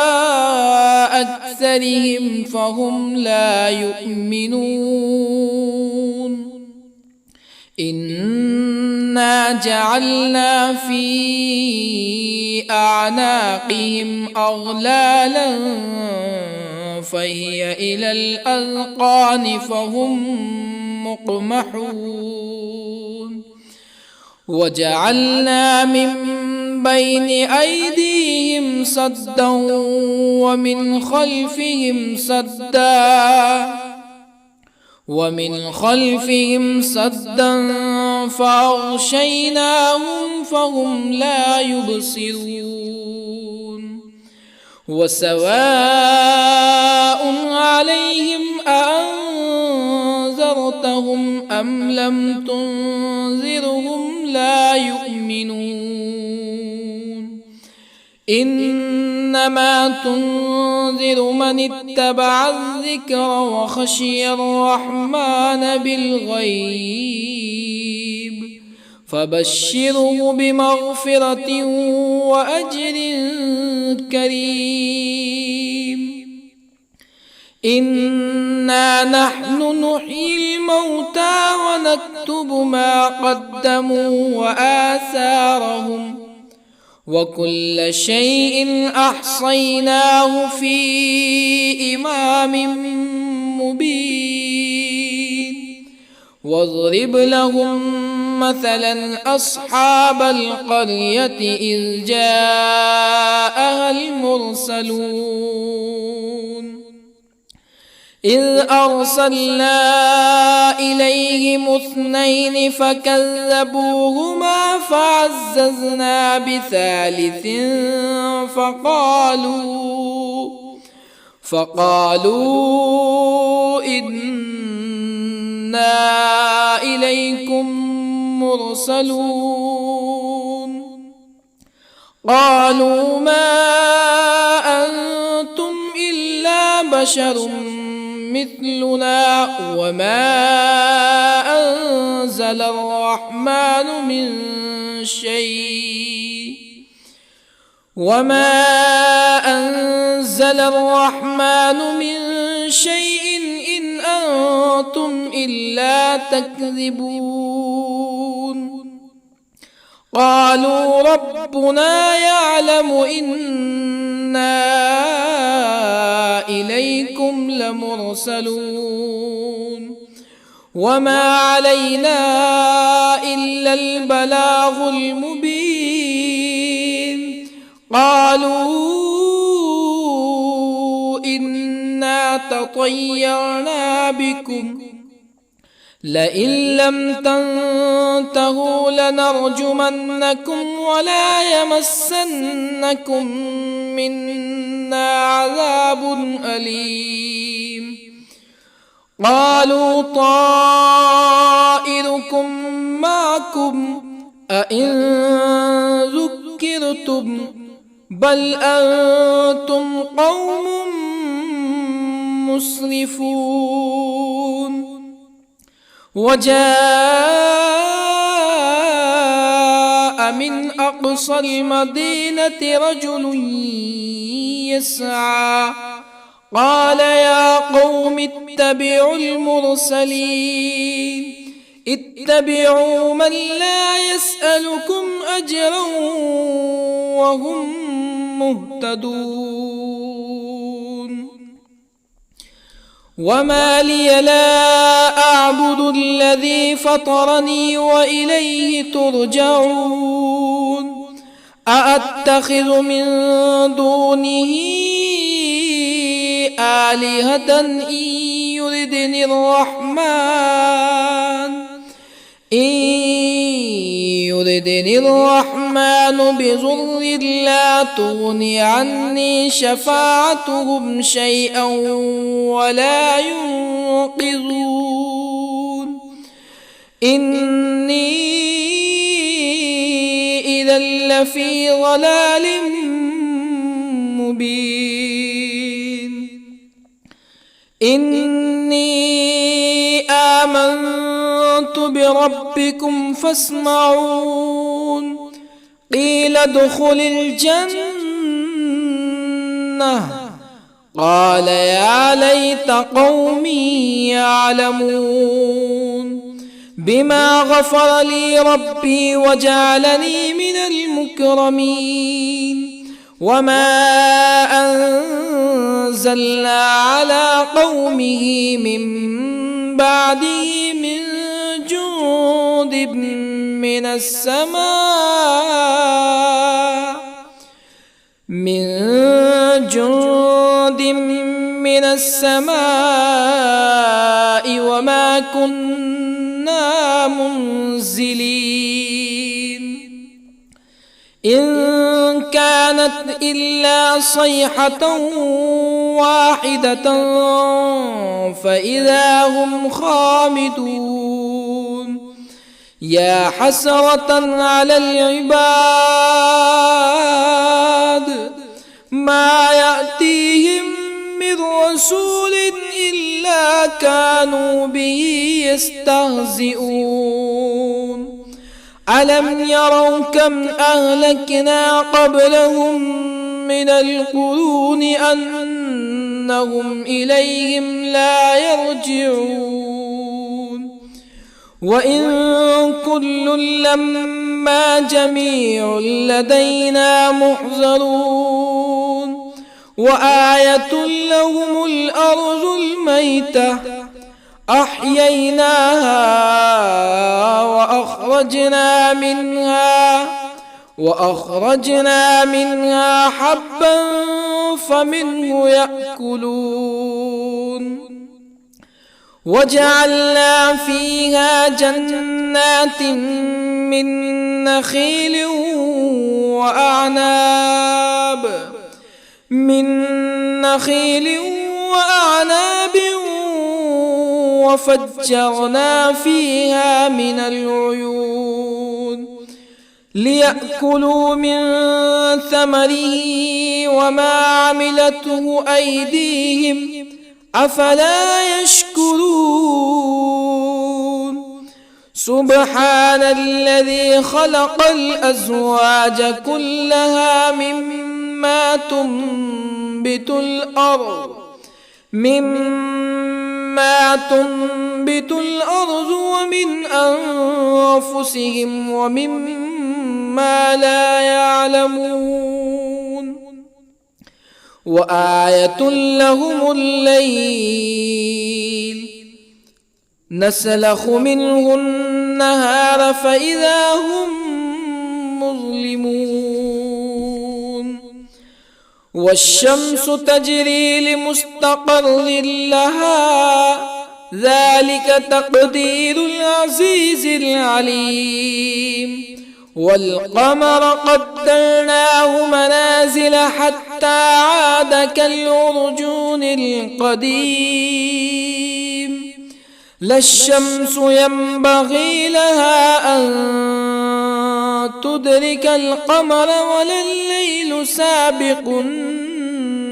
أكثرهم فهم لا يؤمنون إنا جعلنا في أعناقهم أغلالا فهي إلى الأذقان فهم مقمحون وجعلنا من بين أيديهم سدا ومن خلفهم سدا فأغشيناهم فهم لا يبصرون وسواء عليهم أأنذرتهم أم لم تنذرهم لا يؤمنون إنما تنذر من اتبع الذكر وخشي الرحمن بالغيب فبشره بمغفرة وأجر كريم إنا نحن نحيي الموتى ونكتب ما قدموا وآثارهم وكل شيء أحصيناه في إمام مبين واضرب لهم مثلا أصحاب القرية إذ جاءها المرسلون إذ أرسلنا إليهم اثنين فكذبوهما فعززنا بثالث فقالوا إنا إليكم مرسلون قالوا ما أنتم إلا بشر مثلنا وما أنزل الرحمن من شيء إن أنتم إلا تكذبون قالوا ربنا يعلم إنا إليكم لمرسلون وما علينا إلا البلاغ المبين قالوا إنا تطيرنا بكم لئن لم تنتهوا لنرجمنكم ولا يمسنكم منا عذاب أليم قالوا طائركم معكم أئن ذكرتم بل أنتم قوم مسرفون وجاء من أقصى المدينة رجل يسعى قال يا قوم اتبعوا المرسلين اتبعوا من لا يسألكم أجرا وهم مهتدون وما لي لا أعبد الذي فطرني وإليه ترجعون أأتخذ من دونه آلهة إن يردني الرحمن بضر لا تغني عني شفاعتهم شيئا ولا ينقذون إني إذا لفي ضلال مبين إني آمنت بربكم فاسمعون قيل ادخل الجنة قال يا ليت قومي يعلمون بما غفر لي ربي وجعلني من المكرمين وما أنزلنا على قومه من بعده من جند من السماء وما كنا منزلين إن كانت إلا صيحة واحدة فإذا هم خامدون يا حسرة على العباد ما يأتيهم من رسول إلا كانوا به يستهزئون ألم يروا كم أهلكنا قبلهم من القرون أنهم إليهم لا يرجعون وإن كل لما جميع لدينا محضرون وآية لهم الأرض الميتة أحييناها وأخرجنا منها حبا فمنه يأكلون وجعلنا فيها جنات من نخيل وأعناب وفجرنا فيها من العيون ليأكلوا من ثمره وما عملته أيديهم أفلا يشكرون سبحان الذي خلق الأزواج كلها مما تنبت الأرض ومن أنفسهم ومما لا يعلمون وآية لهم الليل نسلخ منه النهار فإذا هم مظلمون والشمس تجري لمستقر لها ذلك تقدير العزيز العليم والقمر قدرناه منازل حتى عاد كالعرجون القديم لا الشمس ينبغي لها أن تدرك القمر ولا الليل سابق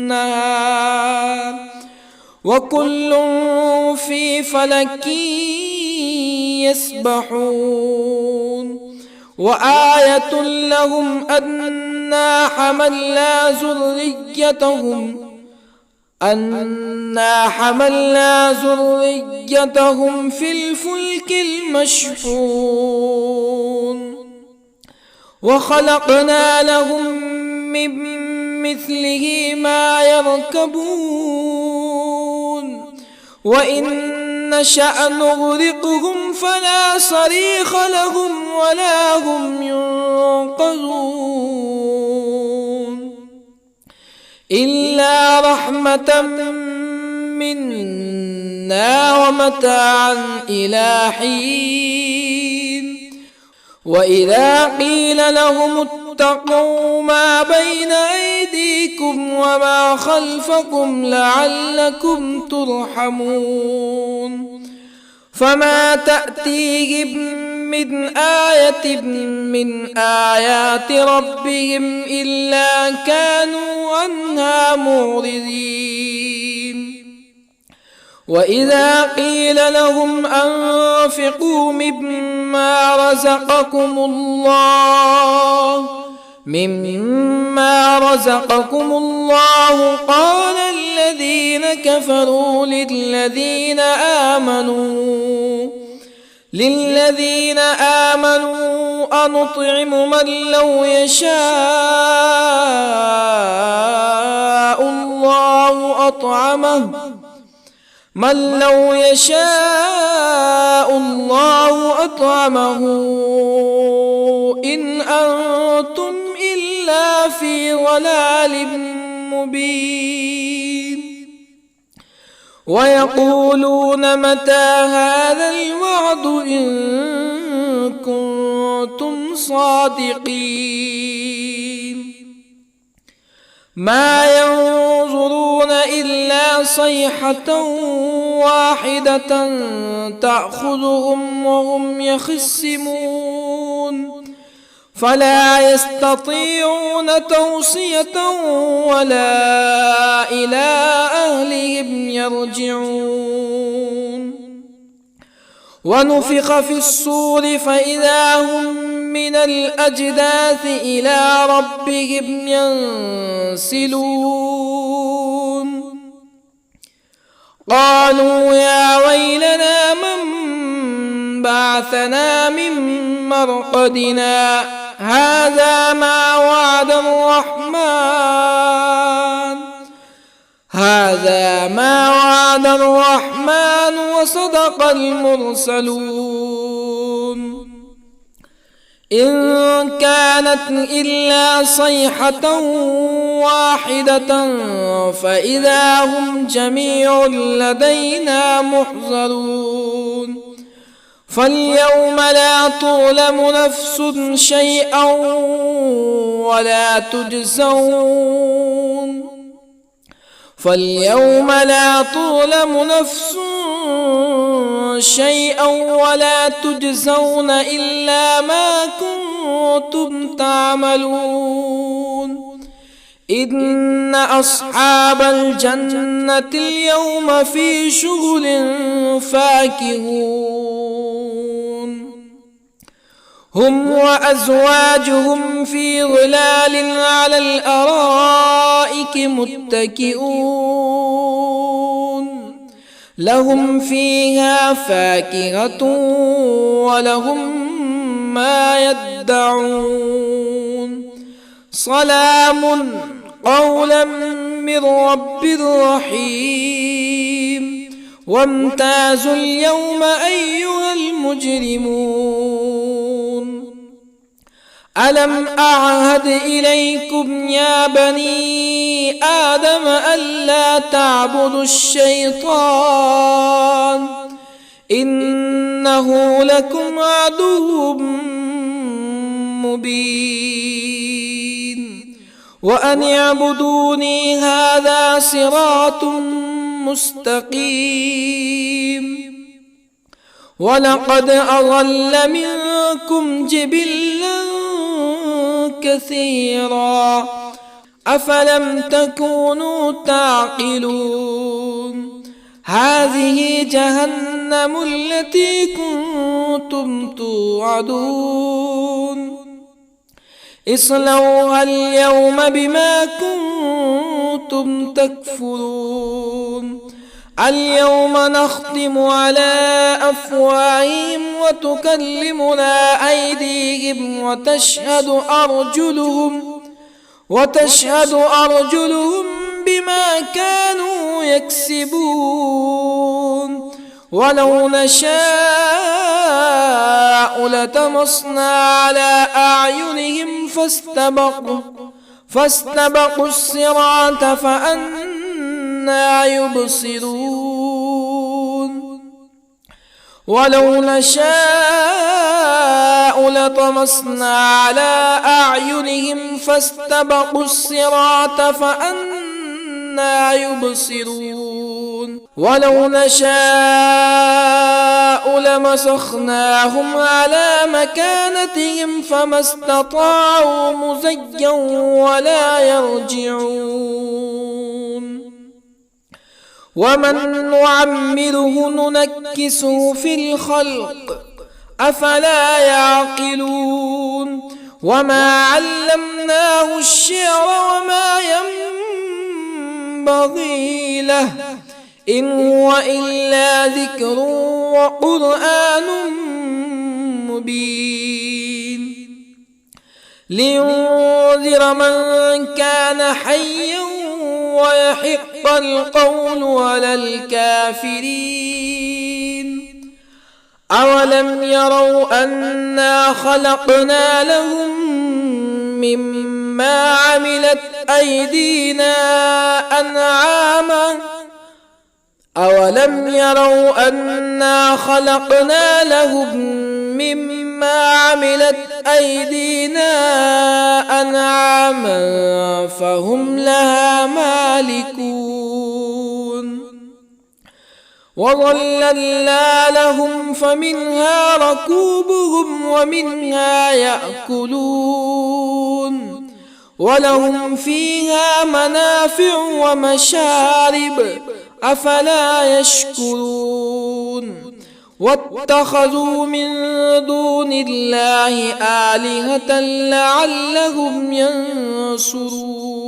النهار وكل في فلك يسبحون وآية لهم أنا حملنا ذريتهم في الفلك المشحون وخلقنا لهم من مثله ما يركبون وإن نشأ نغرقهم فلا صريخ لهم ولا هم ينقذون إلا رحمة منا ومتاعا إلى حين وإذا قيل لهم اتقوا ما بين أيديكم وما خلفكم لعلكم ترحمون فما تأتيهم من آية من آيات ربهم إلا كانوا عنها معرضين وإذا قيل لهم أنفقوا مما رزقكم الله قال الذين كفروا للذين آمنوا أنطعم من لو يشاء الله أطعمه إن أنتم إلا في ضلال مبين ويقولون متى هذا الوعد إن كنتم صادقين ما ينظرون إلا صيحة واحدة تأخذهم وهم يخصمون فلا يستطيعون توصية ولا إلى أهلهم يرجعون ونفخ في الصور فإذا هم من الأجداث إلى ربهم ينسلون قالوا يا ويلنا من بعثنا من مرقدنا هذا ما وعد الرحمن وصدق المرسلون إن كانت إلا صيحة واحدة فإذا هم جميع لدينا محضرون فاليوم لا تظلم نفس شيئا ولا تجزون إلا ما كنتم تعملون إن أصحاب الجنة اليوم في شغل فاكهون هم وأزواجهم في ظلال على الأرائك متكئون لهم فيها فاكهة ولهم ما يدعون سلام قولا من رب رحيم وامتازوا اليوم أيها المجرمون ألم أعهد إليكم يا بني آدم ألا تعبدوا الشيطان إنه لكم عدو مبين وأن اعبدوني هذا صراط مستقيم ولقد أضل منكم جبلا كثيرا أفلم تكونوا تعقلون هذه جهنم التي كنتم توعدون اصلوها اليوم بما كنتم تكفرون اليوم نختم على أفواههم وتكلمنا أيديهم وتشهد أرجلهم بما كانوا يكسبون ولو نشاء لطمسنا على أعينهم فاستبقوا الصراط فأنى يبصرون ولو نشاء لطمسنا على أعينهم فاستبقوا الصراط فأنى يبصرون ولو نشاء لمسخناهم على مكانتهم فما استطاعوا مزيا ولا يرجعون ومن نعمره ننكسه في الخلق أفلا يعقلون وما علمناه الشعر وما ينبغي له إن هو إلا ذكر وقرآن مبين لينذر من كان حيا ويحق القول على الكافرين أولم يروا أنا خلقنا لهم مما عملت أيدينا أنعاما أولم يروا أنا خلقنا لهم مما عملت أيدينا أنعاما فهم لها مالكون وظللنا لهم فمنها ركوبهم ومنها يأكلون ولهم فيها منافع ومشارب أفلا يشكرون واتخذوا من دون الله آلهة لعلهم ينصرون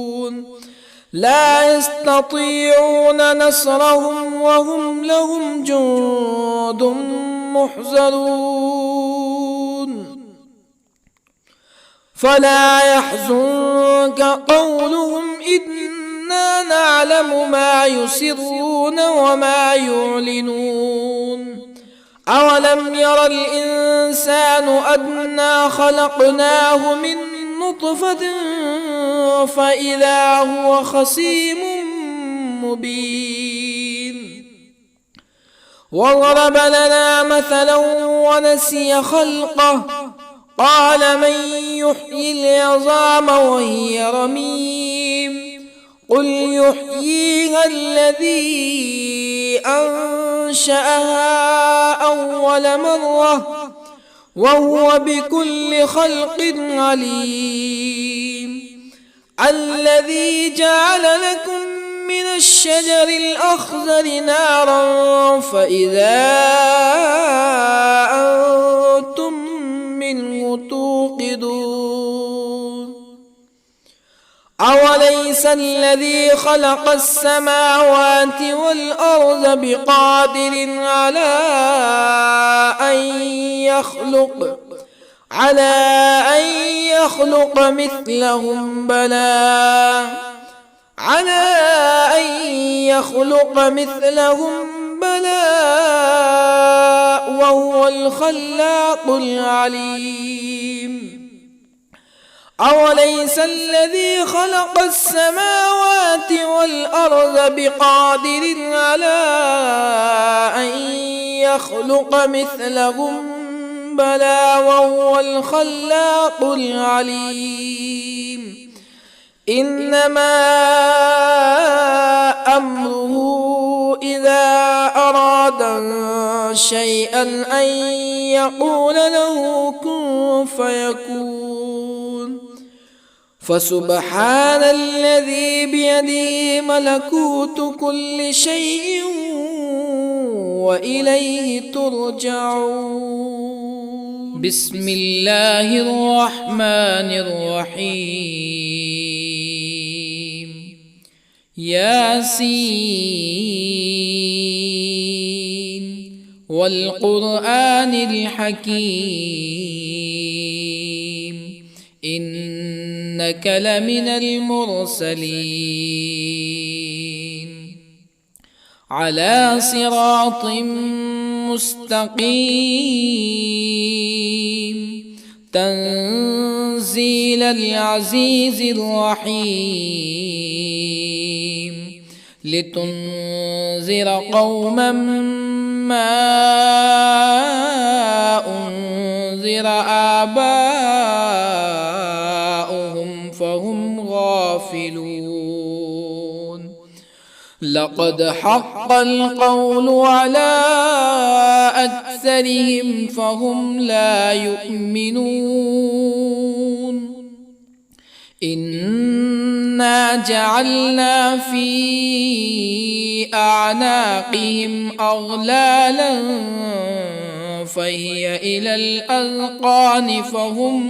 لا يستطيعون نصرهم وهم لهم جند محضرون فلا يحزنك قولهم إنا نعلم ما يسرون وما يعلنون أولم ير الإنسان أنا خلقناه من نطفة فإذا هو خصيم مبين وضرب لنا مثلا ونسي خلقه قال من يحيي العظام وهي رميم قل يحييها الذي أنشأها أول مرة وهو بكل خلق عليم الذي جعل لكم من الشجر الأخضر نارا فإذا أنتم منه توقدون أوليس الذي خلق السماوات والأرض بقادر على أن يخلق مثلهم بلى وهو الخلاق العليم أوليس الذي خلق السماوات والأرض بقادر على أن يخلق مثلهم بلى وهو الخلاق العليم إنما أمره إذا أراد شيئا أن يقول له كن فيكون فسبحان الذي بيده ملكوت كل شيء وإليه ترجعون. بسم الله الرحمن الرحيم. ياسين والقرآن الحكيم إنك لمن المرسلين على صراط مستقيم تنزيل العزيز الرحيم لتنذر قوما ما أنذر آباؤهم فهم غافلون لقد حق القول على أكثرهم فهم لا يؤمنون إنا جعلنا في أعناقهم أغلالا فهي إلى الأذقان فهم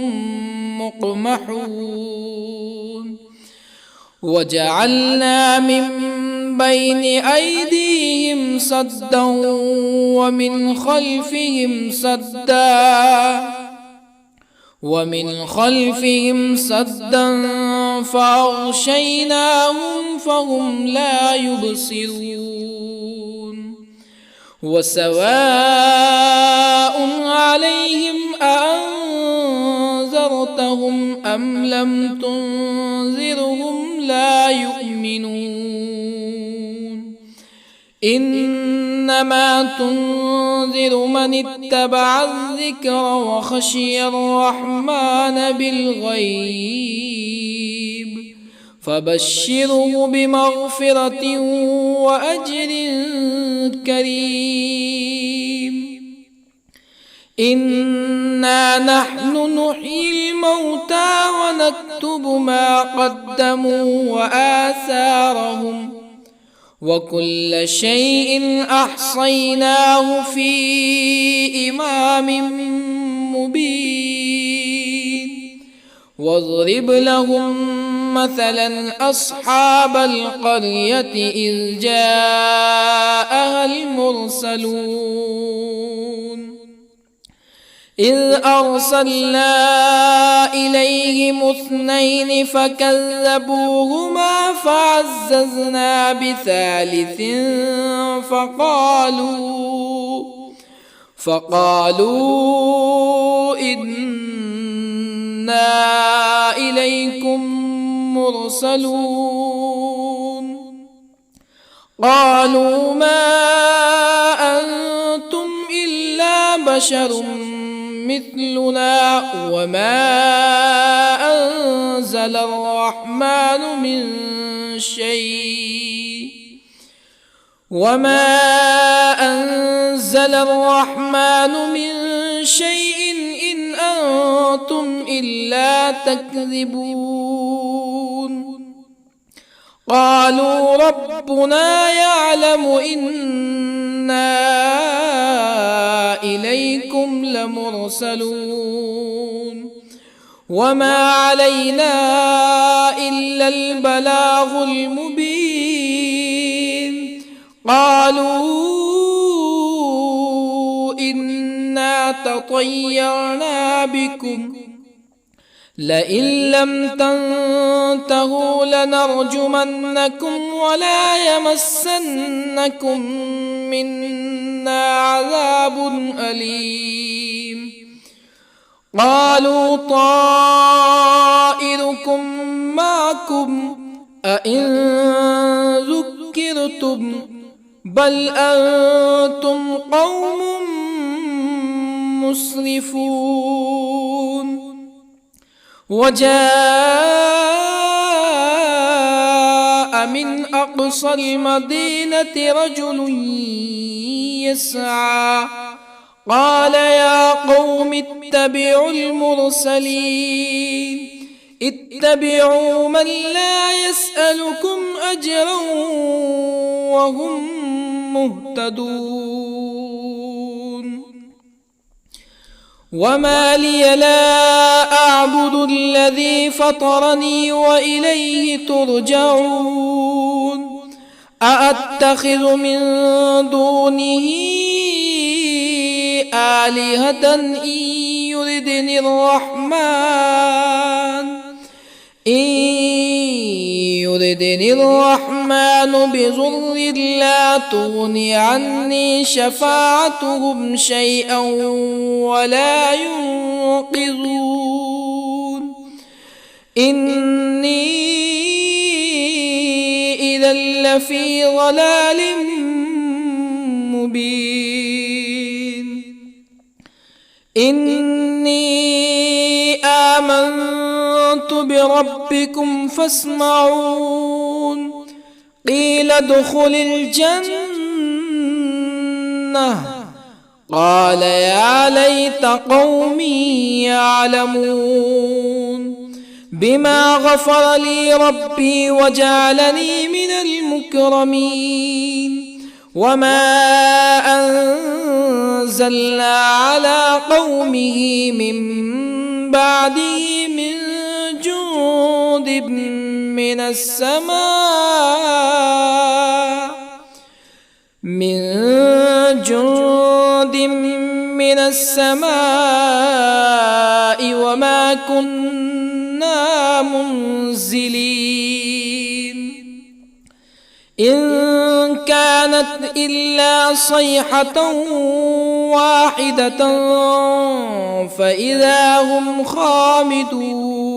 مقمحون وجعلنا من بين أيديهم سدا ومن خلفهم سدا فأغشيناهم فهم لا يبصرون وسواء عليهم أأنذرتهم أم لم تنذرهم لا يؤمنون إنما تنذر من اتبع الذكر وخشي الرحمن بالغيب فبشره بمغفرة وأجر كريم إنا نحن نحيي الموتى ونكتب ما قدموا وآثارهم وكل شيء أحصيناه في إمام مبين واضرب لهم مثلا أصحاب القرية إذ جاءها المرسلون إذ أرسلنا إليهم اثنين فكذبوهما فعززنا بثالث فقالوا إنا إليكم مرسلون قالوا ما أنتم إلا بشر مثلنا وما أنزل الرحمن من شيء إن أنتم إلا تكذبون قالوا ربنا يعلم إنا إليكم لمرسلون وما علينا إلا البلاغ المبين قالوا إنا تطيرنا بكم لئن لم تنتهوا لنرجمنكم ولا يمسنكم منا عذاب أليم قالوا طائركم أئن ذكرتم بل أنتم قوم مسرفون. وجاء من أقصى المدينة رجل يسعى قال يا قوم اتبعوا المرسلين اتبعوا من لا يسألكم أجرا وهم مهتدون. وما لي لا أعبد الذي فطرني وإليه ترجعون. أأتخذ من دونه آلهة إن يردني الرحمن بضر لا تغني عني شفاعتهم شيئا ولا ينقذون. إني إذا لفي ضلال مبين. إني آمنت بربكم فاسمعون. قيل ادخل الجنة قال يا ليت قومي يعلمون بما غفر لي ربي وجعلني من المكرمين. وما أنزلنا على قومه من بعده من جند من السماء وما كنا منزلين. إن كانت إلا صيحة واحدة فإذا هم خامدون.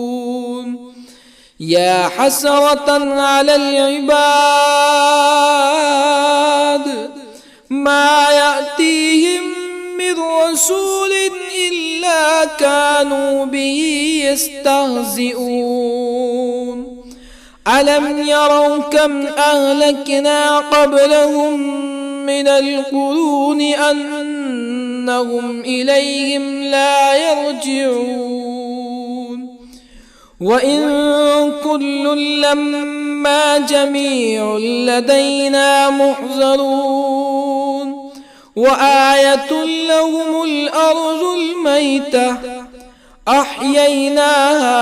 يا حسرة على العباد ما يأتيهم من رسول إلا كانوا به يستهزئون. ألم يروا كم أهلكنا قبلهم من القرون أنهم إليهم لا يرجعون. وإن كل لما جميع لدينا محضرون. وآية لهم الأرض الميتة أحييناها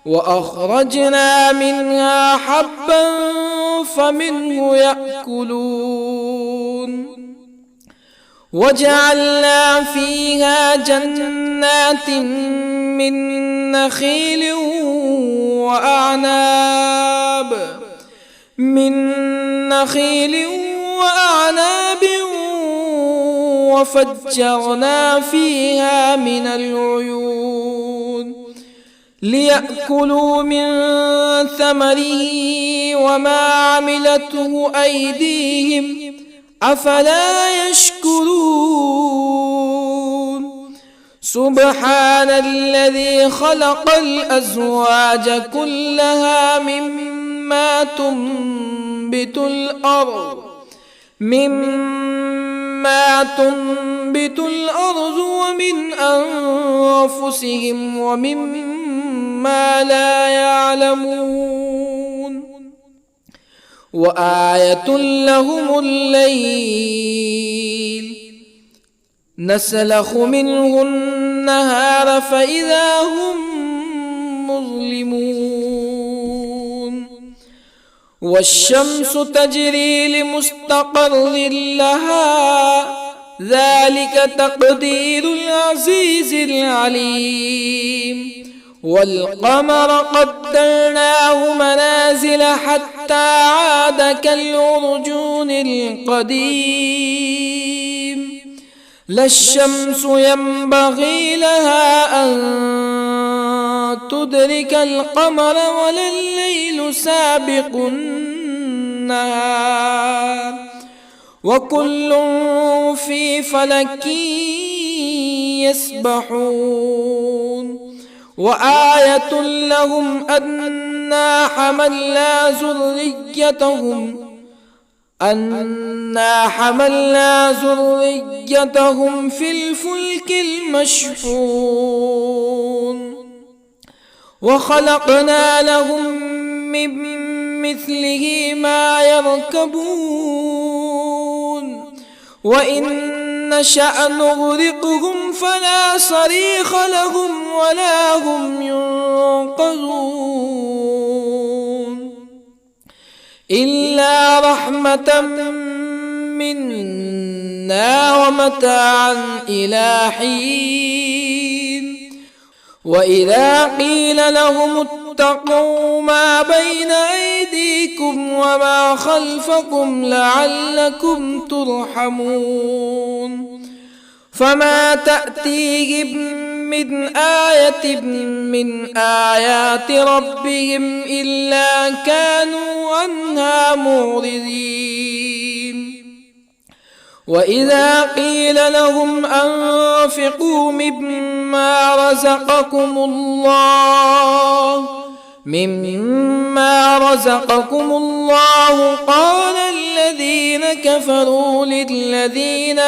وأخرجنا منها حبا فمنه يأكلون. وجعلنا فيها جنات من نخيل وأعناب وفجرنا فيها من العيون ليأكلوا من ثمره وما عملته أيديهم أفلا يشكرون. سبحان الذي خلق الأزواج كلها مما تنبت الأرض ومن أنفسهم ومما لا يعلمون. وآية لهم الليل نسلخ منه النهار فإذا هم مظلمون. والشمس تجري لمستقر لها ذلك تقدير العزيز العليم. والقمر قدرناه منازل حتى عاد كالعرجون القديم. لا الشمس ينبغي لها أن تدرك القمر ولا الليل سابق النهار وكل في فلك يسبحون وآية لهم أنا حملنا ذريتهم في الفلك المشحون وخلقنا لهم من مثله ما يركبون وإن نشأ نغرقهم فلا صريخ لهم ولا هم ينقذون إلا رحمة منا ومتاعا إلى حين وإذا قيل لهم اتقوا ما بين أيديكم وما خلفكم لعلكم ترحمون فما تأتيهم من آية من آيات ربهم إلا كانوا عنها معرضين وإذا قيل لهم أنفقوا مما رزقكم الله قال الذين كفروا للذين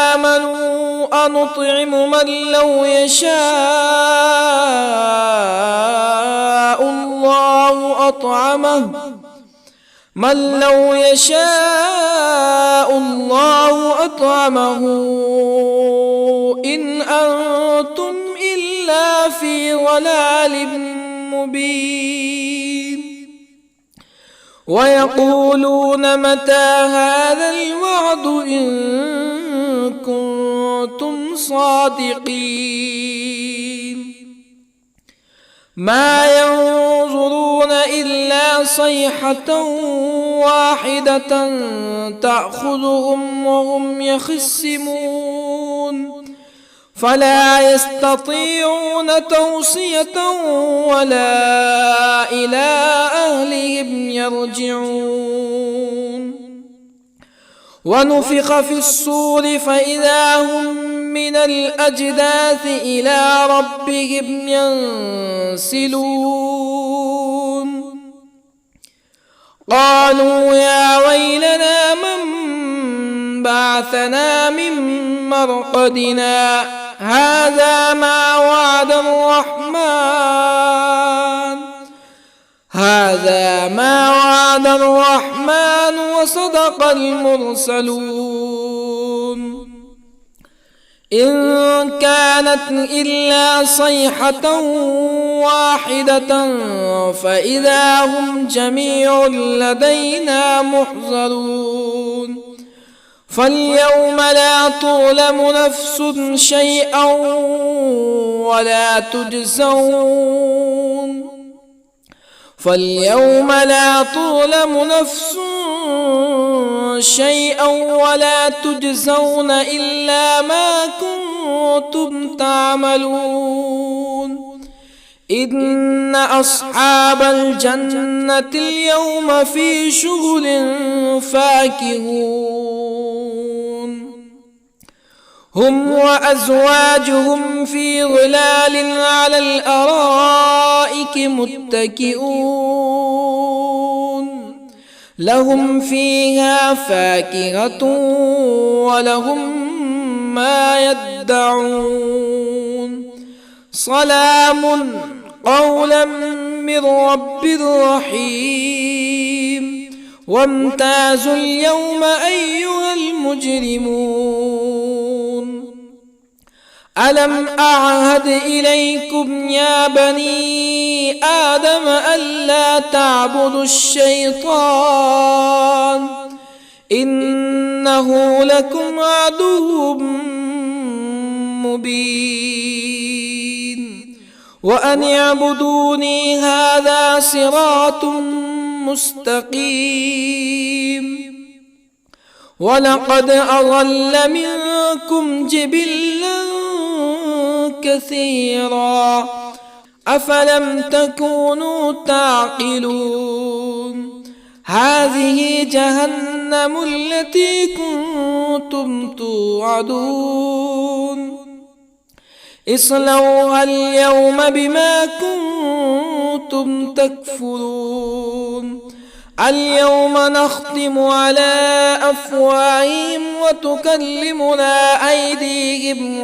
آمنوا أنطعم من لو يشاء الله أطعمه إن أنتم إلا في ضلال مبين ويقولون متى هذا الوعد إن كنتم صادقين ما ينظرون إلا صيحة واحدة تأخذهم وهم يخصمون فلا يستطيعون توصية ولا إلى أهلهم يرجعون ونفخ في الصور فإذا هم من الأجداث إلى ربهم ينسلون قالوا يا ويلنا من بعثنا من مرقدنا هذا ما وعد الرحمن وصدق المرسلون إن كانت إلا صيحة واحدة فإذا هم جميع لدينا محضرون فاليوم لا تظلم نفس شيئا ولا تجزون إلا ما كنتم تعملون إن أصحاب الجنة اليوم في شغل فاكهون هم وأزواجهم في ظلال على الأرائك متكئون لهم فيها فاكهة ولهم ما يدعون سلام قولا من رب رحيم وامتازوا اليوم أيها المجرمون ألم أعهد إليكم يا بني آدم ألا تعبدوا الشيطان إنه لكم عدو مبين وأن اعبدوني هذا صراط مستقيم ولقد أضل منكم جبلا كثيرا أفلم تكونوا تعقلون هذه جهنم التي كنتم توعدون اصلوها اليوم بما كنتم تكفرون اليوم نختم على أفواههم وتكلمنا أيديهم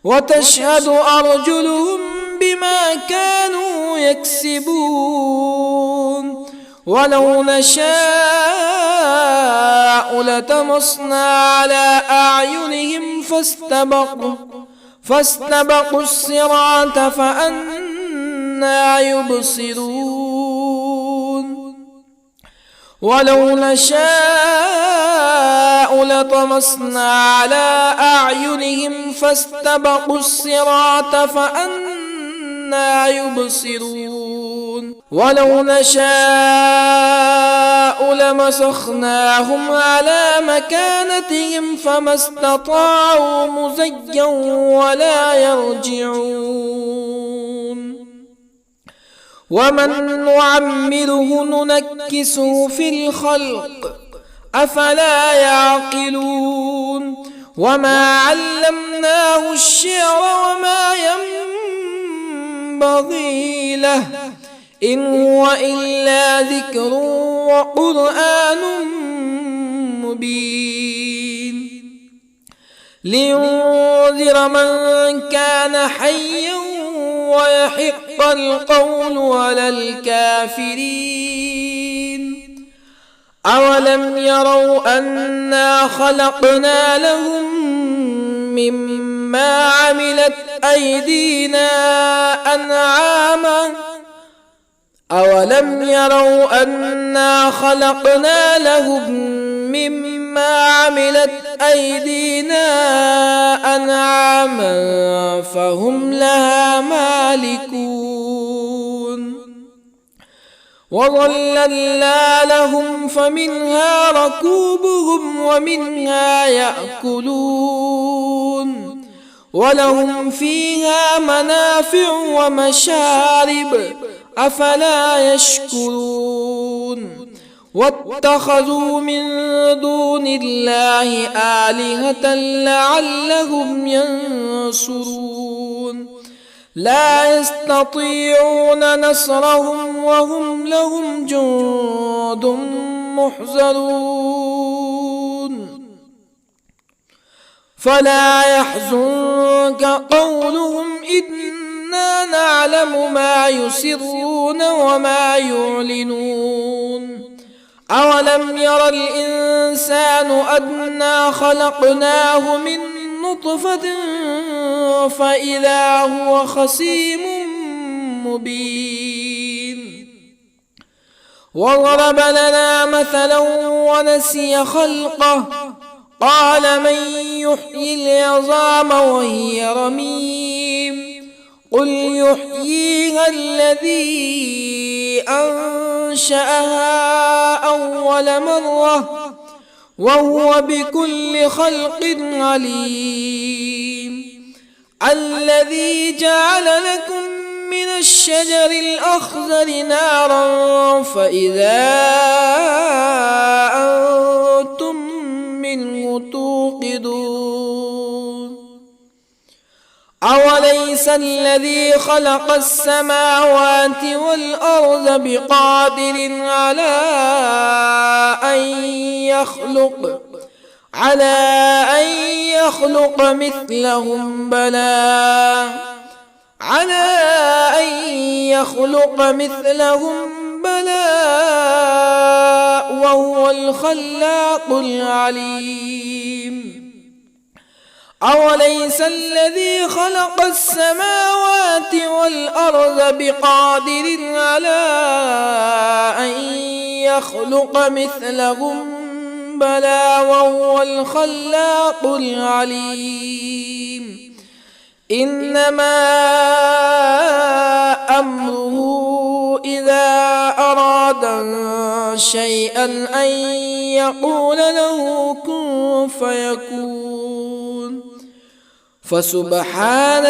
وتشهد أرجلهم بما كانوا يكسبون ولو نشاء لطمسنا على أعينهم فاستبقوا الصراط فأنى يبصرون ولو نشاء لطمسنا على أعينهم فاستبقوا الصراط فأنى يبصرون ولو نشاء لمسخناهم على مكانتهم فما استطاعوا مزيا ولا يرجعون ومن نعمره ننكسه في الخلق أفلا يعقلون وما علمناه الشعر وما ينبغي له إن هو إلا ذكر وقرآن مبين لينذر من كان حيا ويحق القول على الكافرين أولم يروا أنا خلقنا لهم مما عملت أيدينا أنعاما أولم يروا أنا خلقنا لهم مما عملت أيدينا أنعاما فهم لها مالكون وظللنا لهم فمنها ركوبهم ومنها يأكلون ولهم فيها منافع ومشارب أفلا يشكرون واتخذوا من دون الله آلهة لعلهم ينصرون لا يستطيعون نصرهم وهم لهم جند محضرون فلا يحزنك قولهم إنا نعلم ما يسرون وما يعلنون أولم ير الإنسان أنا خلقناه من نطفة فإذا هو خصيم مبين وضرب لنا مثلا ونسي خلقه قال من يحيي العظام وهي رميم قل يحييها الذي أنشأها أول مرة وهو بكل خلق عليم الذي جعل لكم من الشجر الأخضر نارا فإذا أنتم منه توقدون أوليس الذي خلق السماوات والأرض بقادر على أن يخلق مثلهم بلى وهو الخلاق العليم أوليس الذي خلق السماوات والأرض بقادر على أن يخلق مثلهم بلى وهو الخلاق العليم إنما أمره إذا أراد شيئا أن يقول له كن فيكون فسبحان